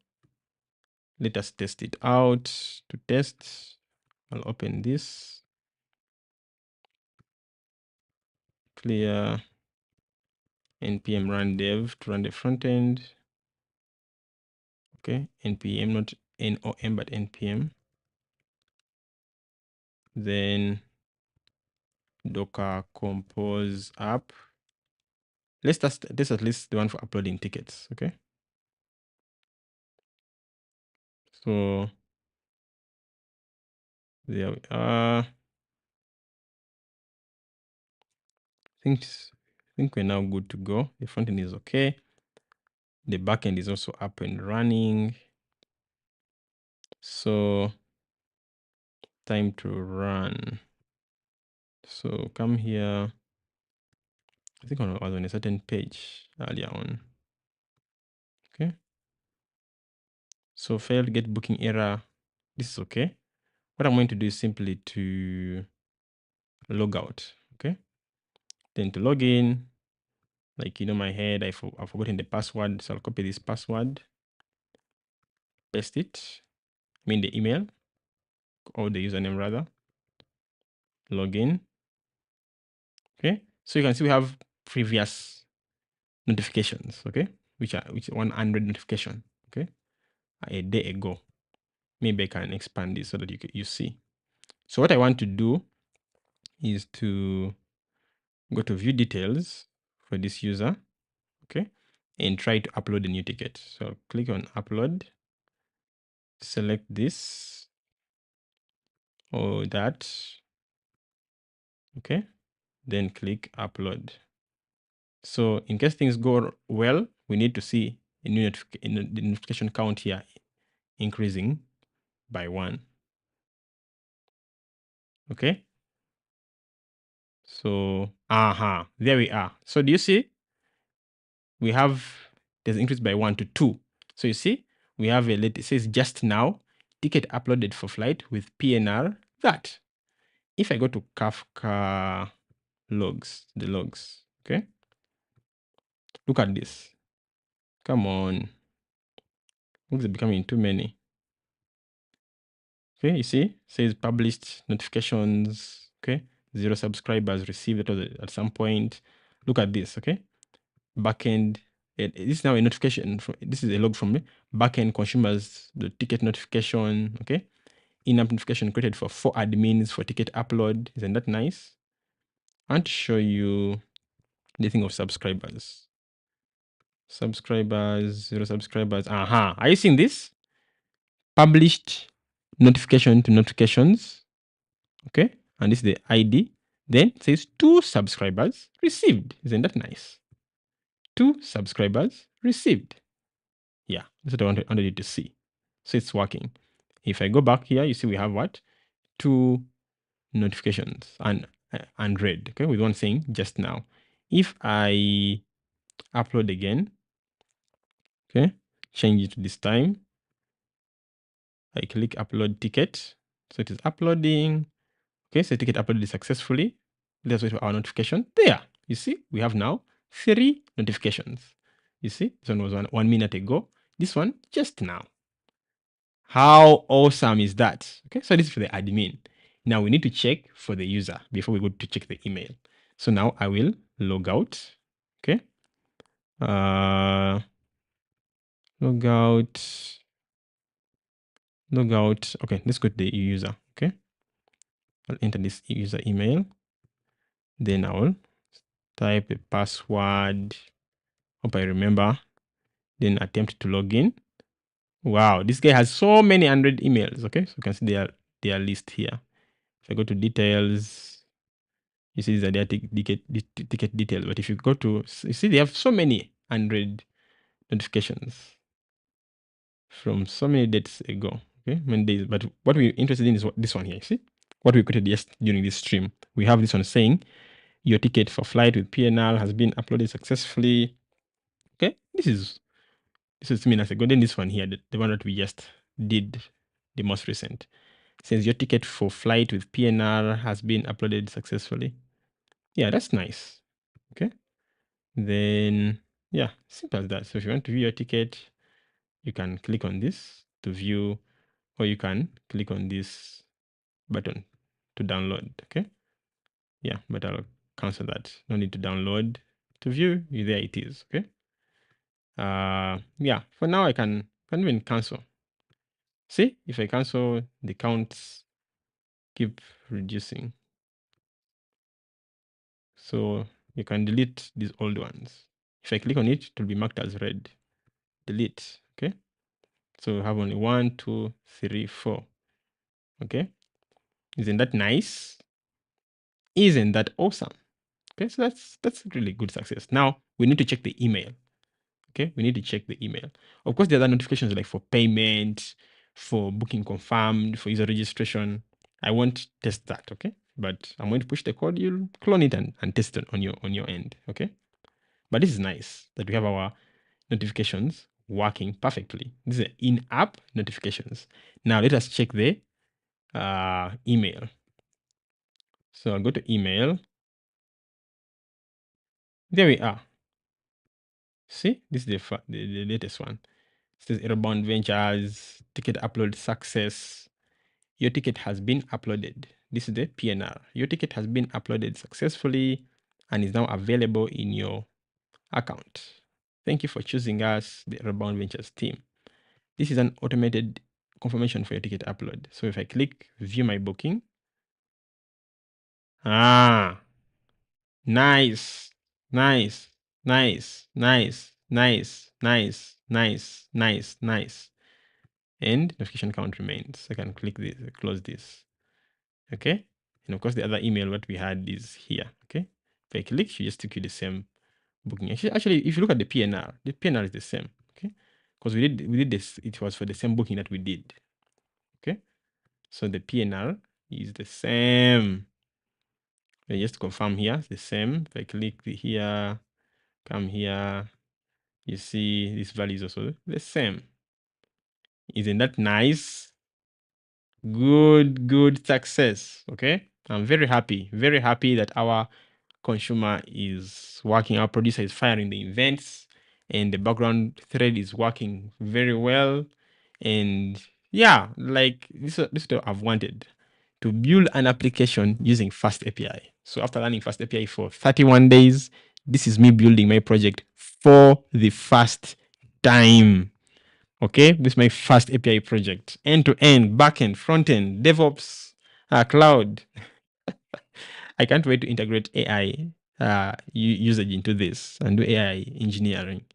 Let us test it out. To test, I'll open this. Clear npm run dev to run the front end. Okay, npm, not nom, but npm. Then docker compose app. Let's test this, at least the one for uploading tickets, okay? So there we are. I think we're now good to go. The front end is okay. The backend is also up and running. So time to run. So come here. I think I was on a certain page earlier on. Okay. So failed get booking error. This is okay. What I'm going to do is simply to log out. Okay. Then to log in, like my head, I've forgotten the password. So I'll copy this password, paste it. The email or the username rather. Log in. Okay. So you can see we have previous notifications, okay, which 100 notification, okay. a day ago. Maybe I can expand this so that you see. So what I want to do is to go to view details for this user, okay, and try to upload a new ticket. So click on upload, select this or that, okay, then click upload. So in case things go well, we need to see a new the notification count here increasing by 1. Okay. So, there we are. So do you see? We have, there's increased by 1 to 2. So you see, we have it says just now, ticket uploaded for flight with PNR that. If I go to Kafka logs, the logs, okay? Look at this. Come on. Logs are becoming too many. Okay, you see, says published notifications, okay? 0 subscribers received at some point. Look at this, okay? Backend, this is now a notification. This is a log from me. Backend consumers, the ticket notification, okay? In-app notification created for 4 admins for ticket upload. Isn't that nice? I want to show you the thing of subscribers. Subscribers, 0 subscribers. Are you seeing this? Published notification to notifications. Okay. And this is the ID. Then it says 2 subscribers received. Isn't that nice? 2 subscribers received. Yeah, that's what I wanted you to see. So it's working. If I go back here, you see we have what? 2 notifications and read. Okay, with one saying just now. If I upload again, okay, change it to this time. I click upload ticket. So it is uploading. Okay, so ticket uploaded successfully. Let's wait for our notification. There, you see, we have now 3 notifications. You see, this one was 1 minute ago. This one just now. How awesome is that? Okay, so this is for the admin. Now we need to check for the user before we go to check the email. So now I will log out. Okay. Log out. Log out. Okay, let's go to the user. Okay. I'll enter this user email. Then I will type a password. Hope I remember. Then attempt to log in. Wow, this guy has so many 100 emails. Okay, so you can see their list here. If I go to details, you see these are their ticket details. But if you go to, you see they have so many 100 notifications from so many dates ago. Okay, many days. But what we're interested in is this one here. See what we created during this stream. We have this one saying your ticket for flight with PNL has been uploaded successfully. Okay, this is 2 minutes ago. Then this one here, the one that we just did, the most recent, says your ticket for flight with PNR has been uploaded successfully. Yeah, that's nice. Okay. Then, yeah, simple as that. So if you want to view your ticket, you can click on this to view, or you can click on this button to download. Okay. Yeah, but I'll cancel that. No need to download to view. There it is. Okay. Yeah, for now I can even cancel. See, if I cancel, the counts keep reducing. So you can delete these old ones. If I click on it, it will be marked as red. Delete. Okay. So we have only 1, 2, 3, 4. Okay. Isn't that nice? Isn't that awesome? Okay, so that's really good success. Now we need to check the email. Okay, we need to check the email. Of course, there are notifications like for payment, for booking confirmed, for user registration. I won't test that, okay? But I'm going to push the code. You'll clone it and test it on your end, okay? But this is nice that we have our notifications working perfectly. These are in-app notifications. Now let us check the email. So I'll go to email. There we are. See, this is the latest one. It says Airbound Ventures, ticket upload success. Your ticket has been uploaded. This is the PNR. Your ticket has been uploaded successfully and is now available in your account. Thank you for choosing us, the Airbound Ventures team. This is an automated confirmation for your ticket upload. So if I click view my booking, nice, nice, nice, nice, nice, nice, nice, nice, nice. And notification count remains. I can click this, close this. Okay. And of course, the other email what we had is here. Okay. If I click, you just took you the same booking. Actually, if you look at the PNR, the PNR is the same. Okay. Because we did this, it was for the same booking that we did. Okay. So the PNR is the same. And just to confirm here, it's the same. If I click here, come here, you see this value is also the same. Isn't that nice? Good success. Okay. I'm very happy that our consumer is working, our producer is firing the events, and the background thread is working very well. And yeah, like this is what I've wanted, to build an application using FastAPI. So after learning FastAPI for 31 days, this is me building my project for the first time. Okay, this is my first API project, end to end, backend, front end, DevOps, cloud. I can't wait to integrate AI usage into this and do AI engineering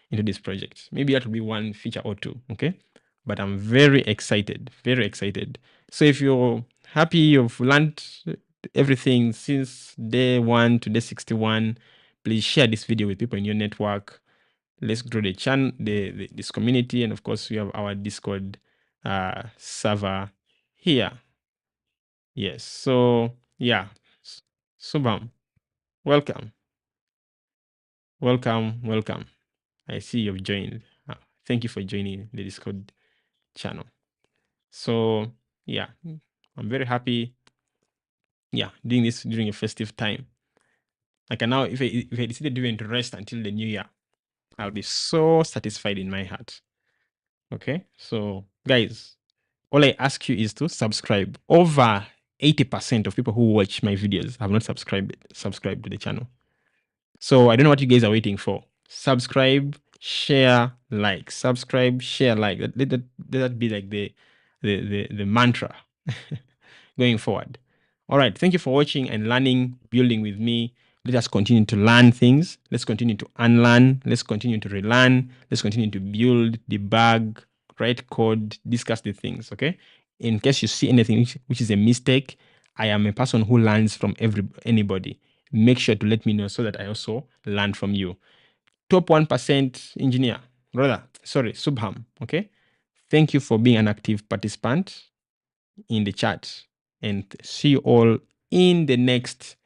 into this project. Maybe that will be one feature or two. Okay, but I'm very excited, very excited. So if you're happy, you've learned everything since day 1 to day 61, please share this video with people in your network. Let's grow the channel, this community, and of course we have our Discord server here. Yes. So yeah, Subham, welcome, welcome. I see you've joined. Thank you for joining the Discord channel. So yeah, I'm very happy. Yeah, doing this during a festive time. I can now, if I decided even to rest until the new year, I'll be so satisfied in my heart. Okay, so guys, all I ask you is to subscribe. Over 80% of people who watch my videos have not subscribed to the channel. So I don't know what you guys are waiting for. Subscribe, share, like. Subscribe, share, like. Let that be like the mantra going forward. All right. Thank you for watching and learning, building with me. Let us continue to learn things. Let's continue to unlearn. Let's continue to relearn. Let's continue to build, debug, write code, discuss the things. Okay. In case you see anything which is a mistake, I am a person who learns from anybody. Make sure to let me know so that I also learn from you. Top 1% engineer, Subham. Okay. Thank you for being an active participant in the chat, and see you all in the next